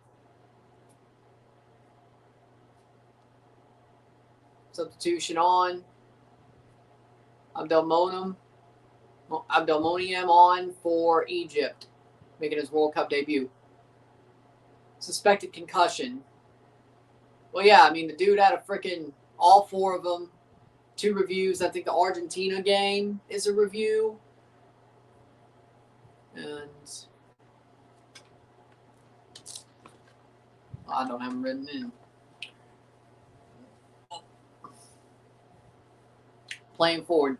S1: Substitution on. Abdelmonem on for Egypt, making his World Cup debut. Suspected concussion. Well, yeah, I mean, the dude had a freaking, all 4 of them, 2 reviews. I think the Argentina game is a review. And I don't have them written in. Playing forward.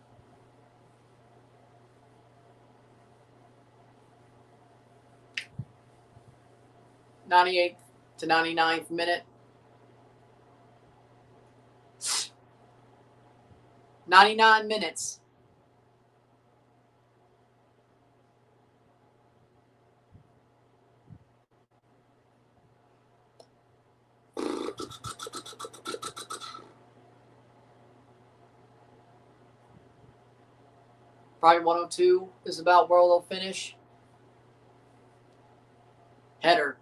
S1: '98th to 99th minute. 99 minutes. Probably 102 is about where they'll finish. Header.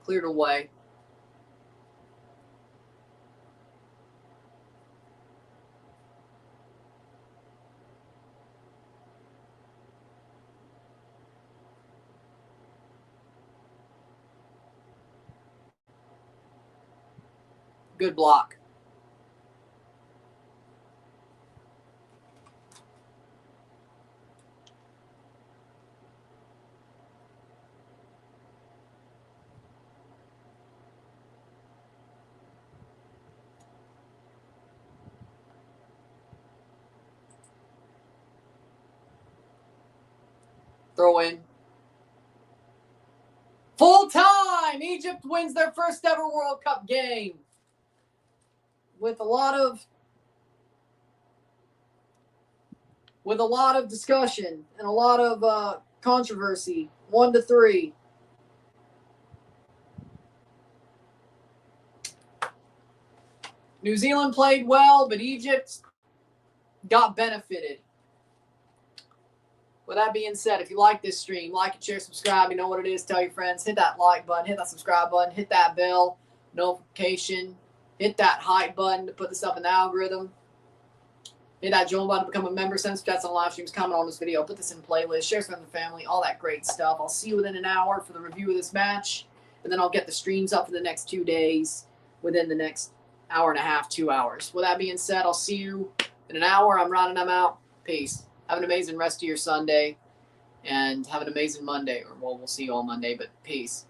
S1: Cleared away. Good block. Throw in. Full time! Egypt wins their first ever World Cup game. With a lot of discussion and a lot of controversy. 1-3. New Zealand played well, but Egypt got benefited. With that being said, if you like this stream, like and share, subscribe. You know what it is. Tell your friends. Hit that like button. Hit that subscribe button. Hit that bell notification. Hit that hype button to put this up in the algorithm. Hit that join button to become a member. Send chats on live streams. Comment on this video. Put this in playlist. Share some with the family. All that great stuff. I'll see you within an hour for the review of this match. And then I'll get the streams up for the next 2 days within the next hour and a half, 2 hours. With that being said, I'll see you in an hour. I'm Ron and I'm out. Peace. Have an amazing rest of your Sunday. And have an amazing Monday. Or, well, we'll see you all Monday, but peace.